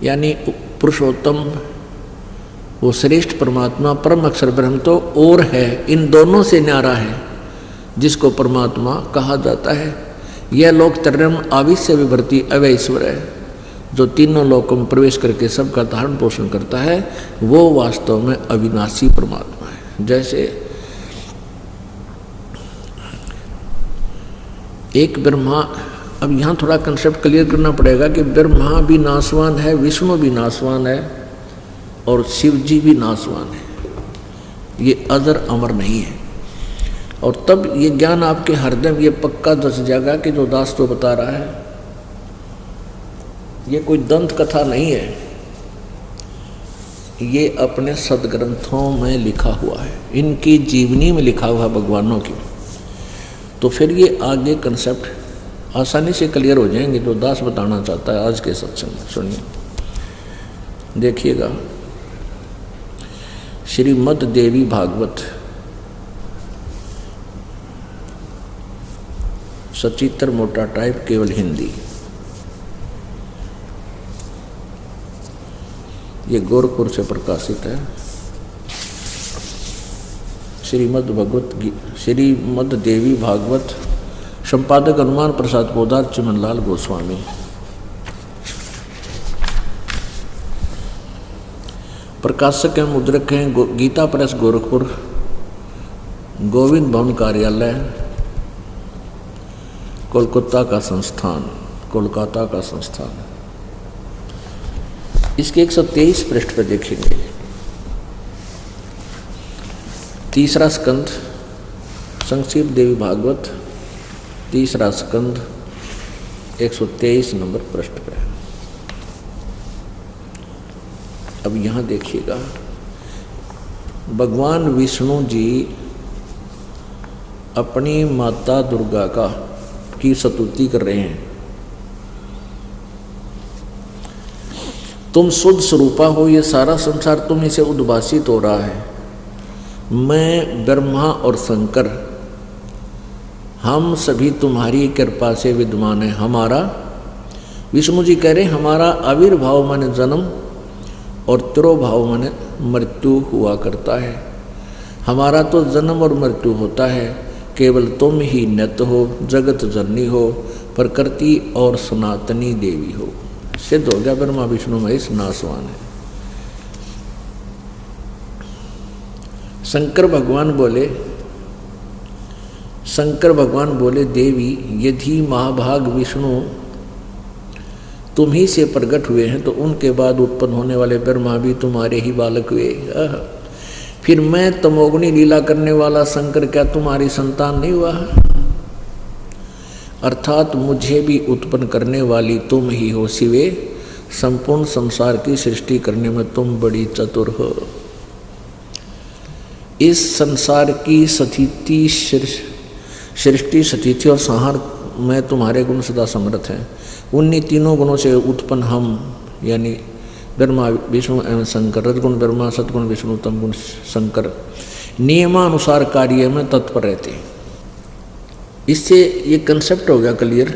यानी पुरुषोत्तम वो श्रेष्ठ परमात्मा परम अक्षर ब्रह्म तो और है, इन दोनों से न्यारा है जिसको परमात्मा कहा जाता है। यह लोक त्रयम आविश्य विभर्ति अवैश्वर है, जो तीनों लोकों में प्रवेश करके सबका धारण पोषण करता है, वो वास्तव में अविनाशी परमात्मा है। जैसे एक ब्रह्मा, अब यहाँ थोड़ा कंसेप्ट क्लियर करना पड़ेगा कि ब्रह्मा भी नाशवान है, विष्णु भी नाशवान है, और शिव जी भी नाशवान है। ये अजर अमर नहीं है। और तब ये ज्ञान आपके हृदय में ये पक्का दस जाएगा कि जो दास तो बता रहा है ये कोई दंत कथा नहीं है, ये अपने सदग्रंथों में लिखा हुआ है, इनकी जीवनी में लिखा हुआ भगवानों की। तो फिर ये आगे कंसेप्ट आसानी से क्लियर हो जाएंगे जो दास बताना चाहता है आज के सत्संग में। सुनिए, देखिएगा, श्रीमद् देवी भागवत सचित्र मोटा टाइप, केवल हिंदी। ये गोरखपुर से प्रकाशित है। श्रीमद् देवी भागवत, संपादक हनुमान प्रसाद पोदार, चिमनलाल गोस्वामी। प्रकाशक हैं, मुद्रक हैं गीता प्रेस गोरखपुर, गोविंद भवन कार्यालय, कोलकाता का संस्थान। इसके 123 पृष्ठ पर देखेंगे। तीसरा स्कंद, संक्षिप्त देवी भागवत, तीसरा स्कंद, 123 नंबर पृष्ठ पर। अब यहाँ देखिएगा, भगवान विष्णु जी अपनी माता दुर्गा की स्तुति कर रहे हैं। तुम शुद्ध स्वरूपा हो, ये सारा संसार तुम्हीं से उद्भासित हो रहा है। मैं, ब्रह्मा और शंकर, हम सभी तुम्हारी कृपा से विद्यमान है। हमारा, विष्णु जी कह रहे, हमारा आविर्भाव माने जन्म और तिरोभाव माने मृत्यु हुआ करता है। हमारा तो जन्म और मृत्यु होता है, केवल तुम ही नित्य हो, जगत जननी हो, प्रकृति और सनातनी देवी हो। सिद्ध हो गया, ब्रह्मा विष्णु महेश नासवान है। शंकर भगवान बोले, देवी यदि महाभाग विष्णु तुम ही से प्रकट हुए हैं, तो उनके बाद उत्पन्न होने वाले ब्रह्मा भी तुम्हारे ही बालक हुए। फिर मैं तमोगुणी लीला करने वाला शंकर क्या तुम्हारी संतान नहीं हुआ? अर्थात मुझे भी उत्पन्न करने वाली तुम ही हो शिवे। संपूर्ण संसार की सृष्टि करने में तुम बड़ी चतुर हो। इस संसार की सृष्टि स्थिति और संहार में तुम्हारे गुण सदा समर्थ हैं। उन्हीं तीनों गुणों से उत्पन्न हम, यानी ब्रह्मा विष्णु एवं शंकर, रजगुण ब्रह्मा, सद्गुण विष्णु, तमगुण शंकर, नियमानुसार कार्य में तत्पर रहते हैं। इससे ये कंसेप्ट हो गया क्लियर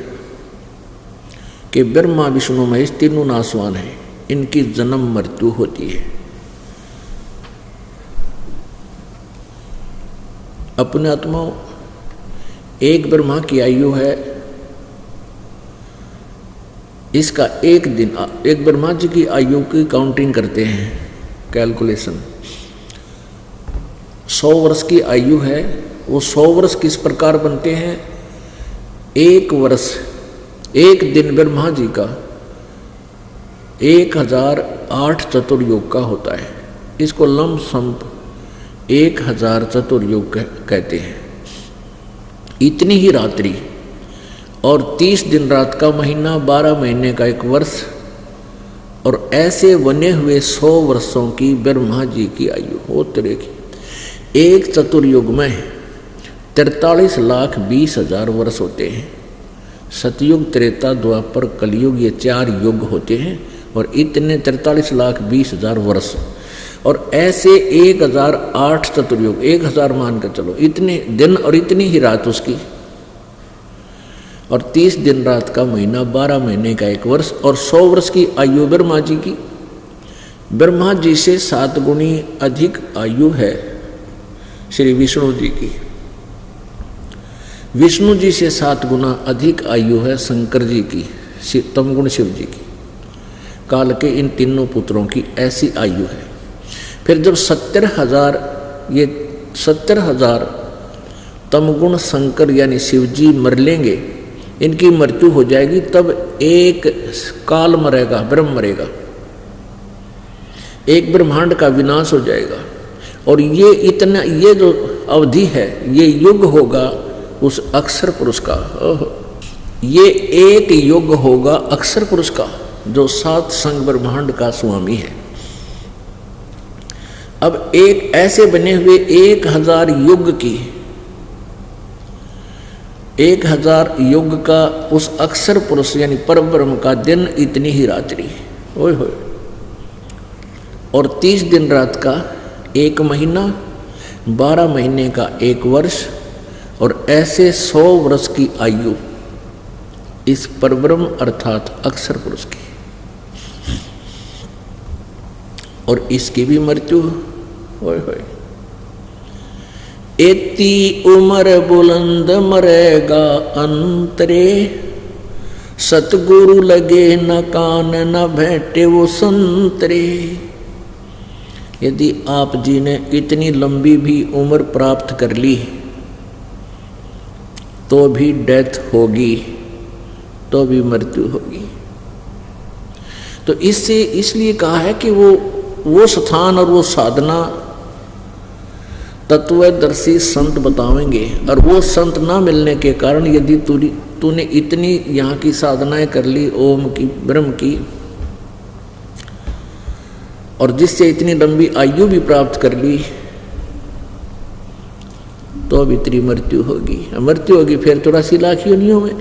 कि ब्रह्मा विष्णु महेश तीनों नासवान हैं, इनकी जन्म मृत्यु होती है। अपने आत्मा, एक ब्रह्मा की आयु है, इसका एक दिन, एक ब्रह्मा जी की आयु की काउंटिंग करते हैं, कैलकुलेशन। 100 वर्ष की आयु है, वो 100 वर्ष किस प्रकार बनते हैं? एक वर्ष, एक दिन ब्रह्मा जी का 1008 चतुर्युग का होता है। इसको लमसम 1000 चतुर्युग कहते हैं। इतनी ही रात्रि और 30 दिन रात का महीना, 12 महीने का एक वर्ष, और ऐसे बने हुए 100 वर्षों की ब्रह्मा जी की आयु हो तरह की। एक चतुर्युग में 43,20,000 वर्ष होते हैं। सतयुग, त्रेता, द्वापर, कलयुग, ये 4 युग होते हैं, और इतने 43,20,000 वर्ष, और ऐसे 1008 चतुर्युग, 1000 मान कर चलो, इतने दिन और इतनी ही रात उसकी, और 30 दिन रात का महीना, 12 महीने का एक वर्ष, और 100 वर्ष की आयु ब्रह्मा जी की। ब्रह्मा जी से 7 गुणी अधिक आयु है श्री विष्णु जी की। विष्णु जी से 7 गुना अधिक आयु है शंकर जी की, तमगुण शिव जी की। काल के इन तीनों पुत्रों की ऐसी आयु है। फिर जब 70,000 तमगुण शंकर यानी शिव जी मर लेंगे, इनकी मृत्यु हो जाएगी, तब एक काल मरेगा, ब्रह्म मरेगा, एक ब्रह्मांड का विनाश हो जाएगा। और ये जो अवधि है, ये युग होगा उस अक्षर पुरुष का। ये एक युग होगा अक्षर पुरुष का, जो 7 संग ब्रह्मांड का स्वामी है। अब एक ऐसे बने हुए 1000 युग की, 1000 युग का उस अक्षर पुरुष यानी परब्रह्म का दिन, इतनी ही रात्रि, ओए होए, और 30 दिन रात का एक महीना, 12 महीने का एक वर्ष, और ऐसे 100 वर्ष की आयु इस परब्रह्म अर्थात अक्षर पुरुष की। और इसकी भी मृत्यु होए होए। एती उम्र बुलंद मरेगा अंतरे, सतगुरु लगे न कान न भेंटे वो संतरे। यदि आप जी ने इतनी लंबी भी उम्र प्राप्त कर ली तो भी डेथ होगी, तो भी मृत्यु होगी। तो इससे इसलिए कहा है कि वो स्थान और वो साधना तत्वदर्शी संत बतावेंगे। और वो संत ना मिलने के कारण यदि तूने इतनी यहाँ की साधनाएं कर ली, ओम की, ब्रह्म की, और जिससे इतनी लंबी आयु भी प्राप्त कर ली, तो अब इतनी मृत्यु होगी। मृत्यु होगी फिर 84 लाख योनियों में,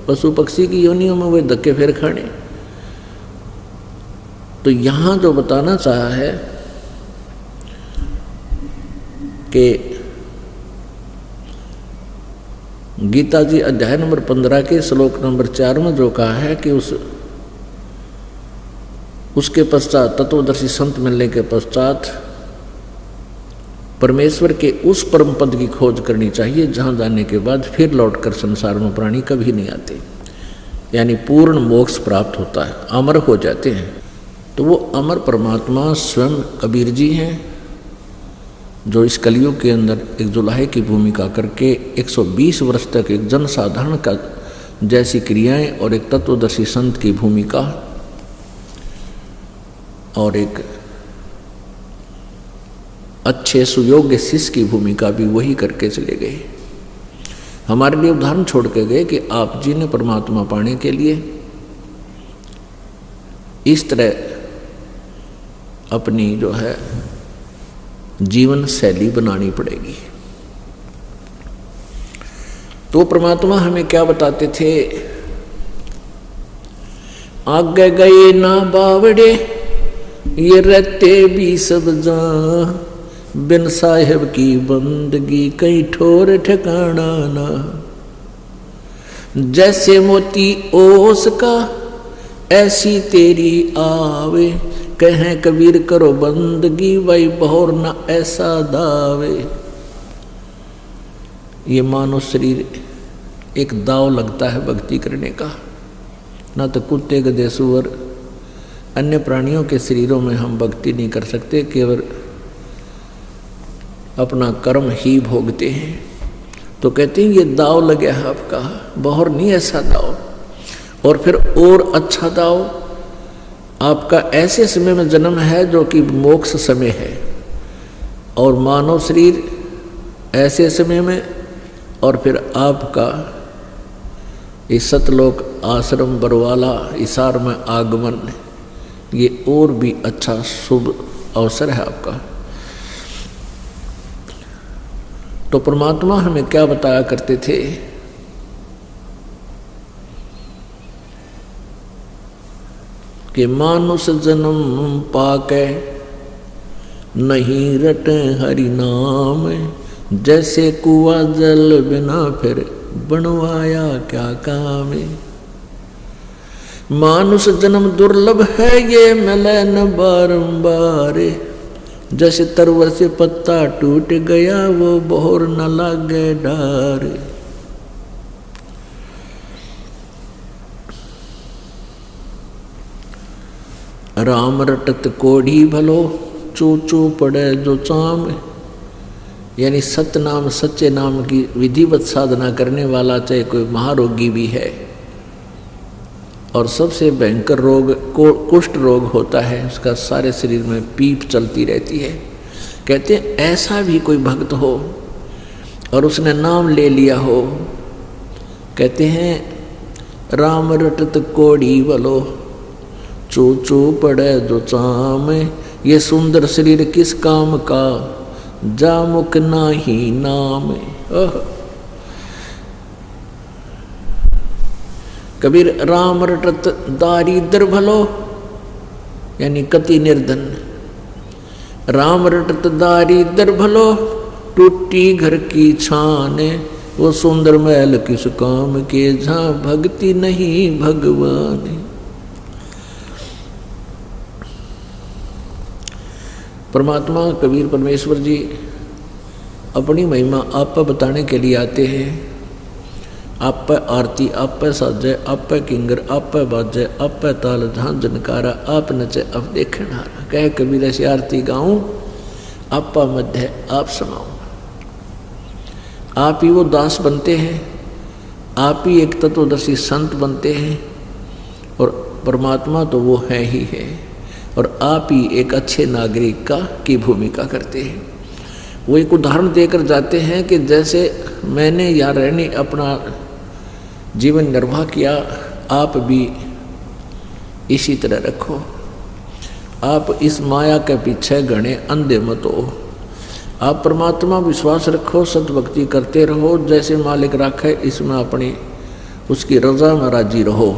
पशु पक्षी की योनियों में वे धक्के फिर खाने। तो यहाँ जो बताना चाहा है कि गीता जी अध्याय नंबर 15 के श्लोक नंबर 4 में जो कहा है कि उसके पश्चात तत्वदर्शी संत मिलने के पश्चात परमेश्वर के उस परम पद की खोज करनी चाहिए जहाँ जाने के बाद फिर लौटकर संसार में प्राणी कभी नहीं आते, यानी पूर्ण मोक्ष प्राप्त होता है, अमर हो जाते हैं। तो वो अमर परमात्मा स्वयं कबीर जी हैं, जो इस कलयुग के अंदर एक जुलाहे की भूमिका करके 120 वर्ष तक एक जनसाधारण का जैसी क्रियाएं और एक तत्वदर्शी संत की भूमिका और एक अच्छे सुयोग्य शिष्य की भूमिका भी वही करके चले गए। हमारे लिए उदाहरण छोड़ के गए कि आप जी ने परमात्मा पाने के लिए इस तरह अपनी जो है जीवन शैली बनानी पड़ेगी। तो परमात्मा हमें क्या बताते थे, आगे गए ना बावड़े ये रहते भी सब जान, बिन साहिब की बंदगी कहीं ठोर ठिकाना ना। जैसे मोती ओस का ऐसी तेरी आवे, कहें कबीर करो बंदगी भाई बहुर ना ऐसा दावे। ये मानव शरीर एक दाव लगता है भक्ति करने का। ना तो कुत्ते गधे सुअर अन्य प्राणियों के शरीरों में हम भक्ति नहीं कर सकते, केवल अपना कर्म ही भोगते हैं। तो कहते हैं ये दाव लगे है आपका, बहुर नहीं ऐसा दाव। और फिर और अच्छा दाव आपका ऐसे समय में जन्म है जो कि मोक्ष समय है, और मानव शरीर ऐसे समय में, और फिर आपका इस सतलोक आश्रम बरवाला इसार में आगमन, ये और भी अच्छा शुभ अवसर है आपका। तो परमात्मा हमें क्या बताया करते थे कि मानुष जन्म पाके नहीं रटे हरि नाम, जैसे कुआं जल बिना फिर बनवाया क्या काम। मानुष जन्म दुर्लभ है ये मिले न बारंबार, जैसे तरवर से पत्ता टूट गया वो बहुर न लागे डार। राम रटत कोढ़ी भलो, चू चू पड़े जो चाम। यानी सत्य नाम सच्चे नाम की विधिवत साधना करने वाला चाहे कोई महारोगी भी है और सबसे भयंकर रोग कुष्ठ रोग होता है, उसका सारे शरीर में पीप चलती रहती है, कहते हैं ऐसा भी कोई भक्त हो और उसने नाम ले लिया हो, कहते हैं राम रटत कोढ़ी भलो, चू चू पड़े जो चाम। ये सुंदर शरीर किस काम का, जा मुख नाही नाम। कबीर राम रटत दारिद्र भलो, यानी कति निर्धन। राम रटत दारिद्र भलो, टूटी घर की छान। वो सुंदर महल किस काम के, जहाँ भक्ति नहीं भगवान। परमात्मा कबीर परमेश्वर जी अपनी महिमा आप पर बताने के लिए आते हैं। आप पे आरती, आप पे साजे, आप पे किंगर, आप पे बाजे, आप पे ताल जहाँ जनकारा, आप नचे अब देखन हारा। कह कबीर ऐसी आरती गाऊं, आपा मध्य आप समाऊं। आप ही वो दास बनते हैं, आप ही एक तत्वदर्शी संत बनते हैं, और परमात्मा तो वो है ही है, और आप ही एक अच्छे नागरिक की भूमिका करते हैं। वो एक उदाहरण देकर जाते हैं कि जैसे मैंने या रहने अपना जीवन निर्वाह किया, आप भी इसी तरह रखो। आप इस माया के पीछे घने अंधे मत हो। आप परमात्मा विश्वास रखो, सतभक्ति करते रहो, जैसे मालिक राखे इसमें अपनी उसकी रजा में राजी रहो।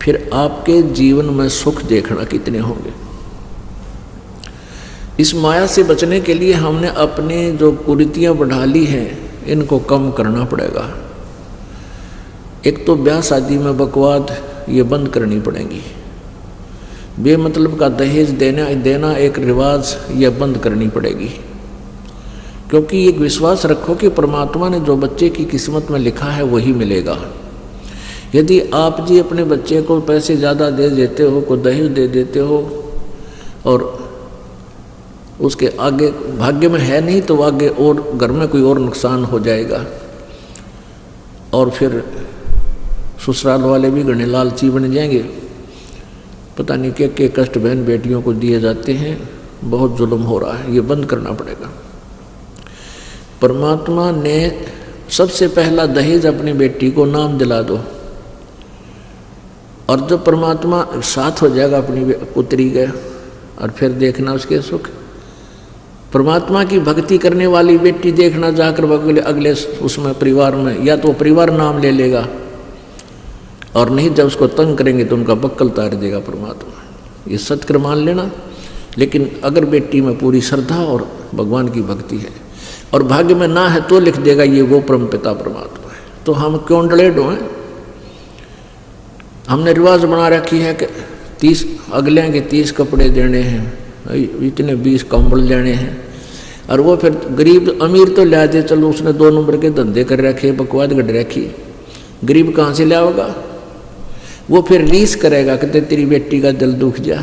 फिर आपके जीवन में सुख देखना कितने होंगे। इस माया से बचने के लिए हमने अपने जो कुरीतियां बढ़ा ली हैं, इनको कम करना पड़ेगा। एक तो ब्याह शादी में बकवाद ये बंद करनी पड़ेगी। बेमतलब का दहेज देना एक रिवाज यह बंद करनी पड़ेगी। क्योंकि एक विश्वास रखो कि परमात्मा ने जो बच्चे की किस्मत में लिखा है वही मिलेगा। यदि आप जी अपने बच्चे को पैसे ज़्यादा दे देते हो, को दहेज दे देते हो, और उसके आगे भाग्य में है नहीं तो आगे और घर में कोई और नुकसान हो जाएगा, और फिर ससुराल वाले भी घने लालची बन जाएंगे। पता नहीं क्या कष्ट बहन बेटियों को दिए जाते हैं, बहुत जुल्म हो रहा है, ये बंद करना पड़ेगा। परमात्मा ने सबसे पहला दहेज अपनी बेटी को नाम दिला दो, और जब परमात्मा साथ हो जाएगा अपनी पुत्री के, और फिर देखना उसके सुख। परमात्मा की भक्ति करने वाली बेटी देखना जाकर अगले उसमें परिवार में, या तो परिवार नाम ले लेगा, और नहीं जब उसको तंग करेंगे तो उनका बक्कल तार देगा परमात्मा। ये सत्य मान लेना। लेकिन अगर बेटी में पूरी श्रद्धा और भगवान की भक्ति है, और भाग्य में ना है तो लिख देगा ये वो परमपिता परमात्मा है। तो हम क्यों डले डोएं? हमने रिवाज बना रखी है कि 30 अगले के 30 कपड़े देने हैं, इतने 20 कंबल लेने हैं, और वो फिर गरीब अमीर तो ला दे, चलो उसने 2 नंबर के धंधे कर रखे, बकवाद गढ़ रखी, गरीब कहाँ से लाओगा? वो फिर रीस करेगा, कहते तेरी बेटी का दिल दुख जा।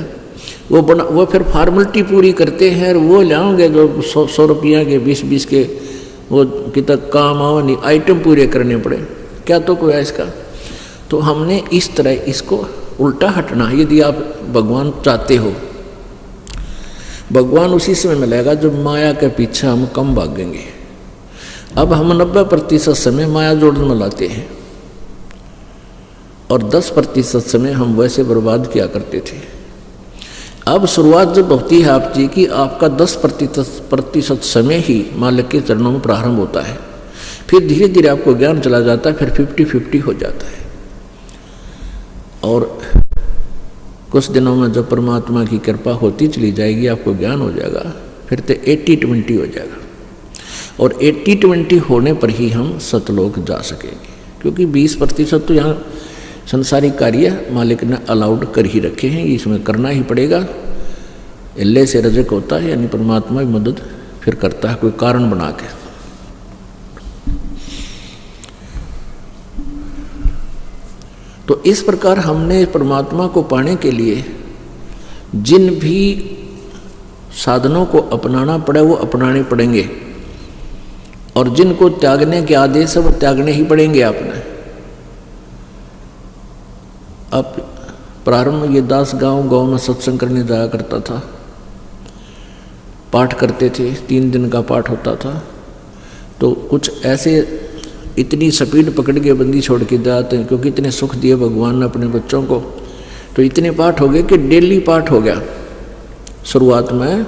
वो फिर फार्मेलिटी पूरी करते हैं, और वो लाओगे जो 100 रुपया के 20 के वो कितना काम आओ नहीं आइटम पूरे करने पड़े, क्या तो कोई है इसका। तो हमने इस तरह इसको उल्टा हटना। यदि आप भगवान चाहते हो, भगवान उसी समय मिलेगा जब माया के पीछे हम कम भागेंगे। अब हम 90% समय माया जोड़न में लाते हैं, और 10% समय हम वैसे बर्बाद किया करते थे। अब शुरुआत जब होती है आप जी की, आपका 10% समय ही मालिक के चरणों में प्रारंभ होता है। फिर धीरे धीरे आपको ज्ञान चला जाता है, फिर 50-50 हो जाता है, और कुछ दिनों में जब परमात्मा की कृपा होती चली जाएगी, आपको ज्ञान हो जाएगा, फिर तो 80-20 हो जाएगा। और 80-20 होने पर ही हम सतलोक जा सकेंगे, क्योंकि 20% तो यहाँ संसारिक कार्य मालिक ने अलाउड कर ही रखे हैं, इसमें करना ही पड़ेगा। इल्ले से रजक होता है, यानी परमात्मा की मदद फिर करता है कोई कारण बना के। तो इस प्रकार हमने परमात्मा को पाने के लिए जिन भी साधनों को अपनाना पड़े वो अपनाने पड़ेंगे, और जिनको त्यागने के आदेश है वो त्यागने ही पड़ेंगे आपने। अब प्रारंभ में ये दास गांव में सत्संग करने जाया करता था, पाठ करते थे, 3 दिन का पाठ होता था। तो कुछ ऐसे इतनी स्पीड पकड़ के बंदी छोड़ के जाते हैं, क्योंकि इतने सुख दिए भगवान ने अपने बच्चों को, तो इतने पाठ हो गए कि डेली पाठ हो गया। शुरुआत में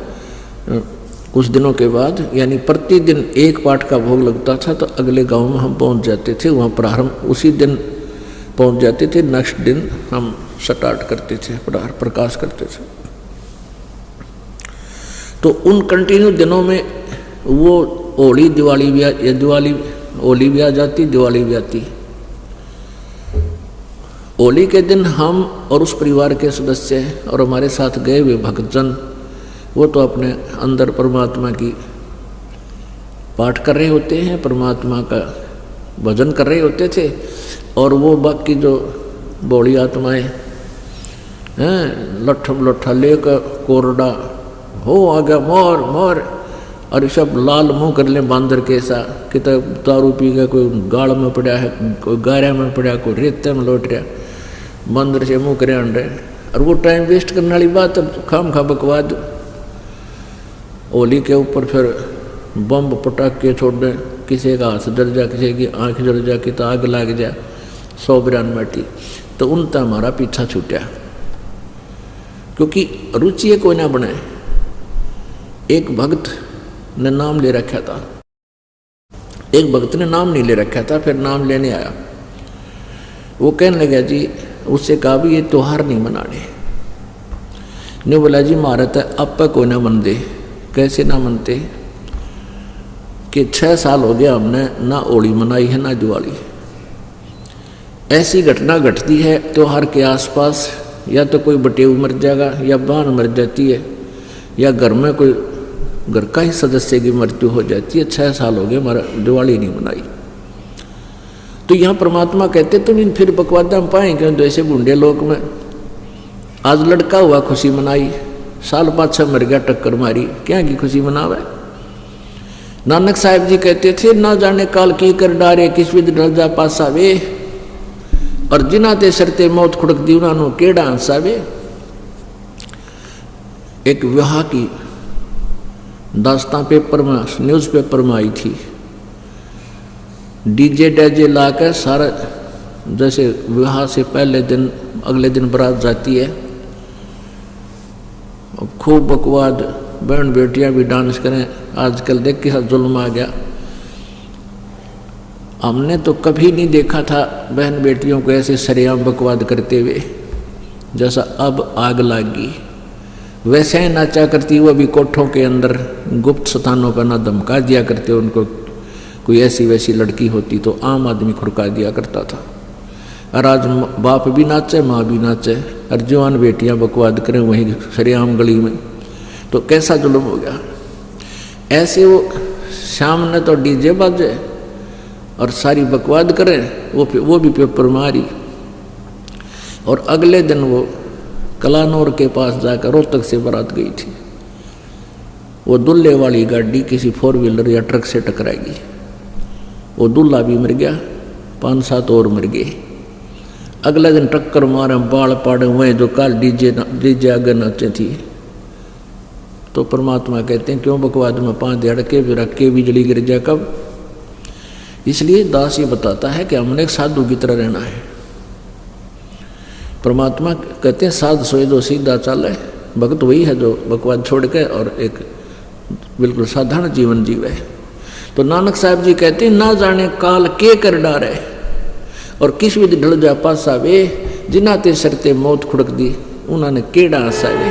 कुछ दिनों के बाद, यानी प्रतिदिन 1 पाठ का भोग लगता था, तो अगले गांव में हम पहुंच जाते थे। वहाँ प्रारंभ उसी दिन पहुंच जाते थे, नेक्स्ट दिन हम स्टार्ट करते थे, प्रकाश करते थे। तो उन कंटिन्यू दिनों में वो होली दिवाली भी होली भी आ जाती, दिवाली भी आती। होली के दिन हम और उस परिवार के सदस्य और हमारे साथ गए हुए भक्तजन, वो तो अपने अंदर परमात्मा की पाठ कर रहे होते हैं, परमात्मा का भजन कर रहे होते थे, और वो बाकी जो बौड़ी आत्माएं हैं लट्ठा लेकर कोरडा हो आ गया मोर मोर, और सब लाल मुंह कर ले बांदर के ऐसा कि दारू पी गया, कोई गाड़ में पड़ा है, कोई गारा में पड़ा, कोई रेते में लौट रहा, बंदर से मुँह करे अंडे। और वो टाइम वेस्ट करने वाली बात, अब खाम खा बकवाद। होली के ऊपर फिर बम पटाख के छोड़ दें, किसी का हाथ जल जा, किसी की आँख जल जा, कि तो आग लग जा, 100 बिरान माटी। तो उनता हमारा पीछा छूटा, क्योंकि रुचि कोई ना बने। एक भक्त ने नाम ले रखा था, एक भक्त ने नाम नहीं ले रखा था, फिर नाम लेने आया। वो कहने लगा जी, उससे कहा भी ये त्योहार नहीं मनाने। ने बोला जी महाराज अब को ना मन दे। कैसे ना मनते कि 6 साल हो गया हमने ना होली मनाई है ना दिवाली। ऐसी घटना घटती है त्योहार के आसपास, या तो कोई बटेऊ मर जाएगा, या बहन मर जाती है, या घर में कोई घर का ही सदस्य की मृत्यु हो जाती है। 6 साल हो गए हमारा दिवाली नहीं मनाई। तो यहाँ परमात्मा कहते तुम इन फिर बकवादा हम पाए क्यों? तो ऐसे बूढ़े लोग में आज लड़का हुआ खुशी मनाई, साल पाछा मर गया टक्कर मारी, क्या की खुशी मनावे? नानक साहब जी कहते थे ना जाने काल की कर डारे किस विध ढल जा पासावे, और जिना ते सरते मौत खुड़क दी उन्होंने केड़ा हंसावे। एक विवाह की दास्तां पेपर में, न्यूज़पेपर में आई थी। डीजे डैजे लाकर सारा, जैसे विवाह से पहले दिन अगले दिन बारात जाती है, खूब बकवाद, बहन बेटियां भी डांस करें। आजकल देख के साथ जुल्म आ गया। हमने तो कभी नहीं देखा था बहन बेटियों को ऐसे सरेआम बकवाद करते हुए, जैसा अब आग लगी वैसे ही नाचा करती। वो भी कोठों के अंदर गुप्त स्थानों पर ना धमका दिया करते उनको। कोई ऐसी वैसी लड़की होती तो आम आदमी खुड़का दिया करता था। और आज बाप भी नाचे, माँ भी नाचे, और जवान बेटियां बकवाद करें वहीं सरेआम गली में, तो कैसा जुल्म हो गया। ऐसे वो शाम ने तो डीजे बाजे और सारी बकवाद करें, वो भी पेपर मारी। और अगले दिन वो कलानौर के पास जाकर रोहतक से बारात गई थी। वो दूल्हे वाली गाड़ी किसी 4 व्हीलर या ट्रक से टकराएगी। वो दूल्हा भी मर गया, 5-7 और मर गए। अगले दिन टक्कर मारे, बाल पाड़े हुए जो काल डीजे आगे नाचे थी। तो परमात्मा कहते हैं क्यों बकवाद में 5 धड़के भी रख के बिजली गिर जाए कब? इसलिए दास ये बताता है कि हमने एक साधु की तरह रहना है। परमात्मा कहते हैं साध सोए जो सीधा चाले। भक्त वही है जो बकवाद छोड़ के और एक बिल्कुल साधारण जीवन जीवे। तो नानक साहब जी कहते हैं ना जाने काल के कर डारे, और किस विधि ढल जा पासा वे, जिना ते सरते मौत खुड़क दी उन्होंने केड़ा हंसावे।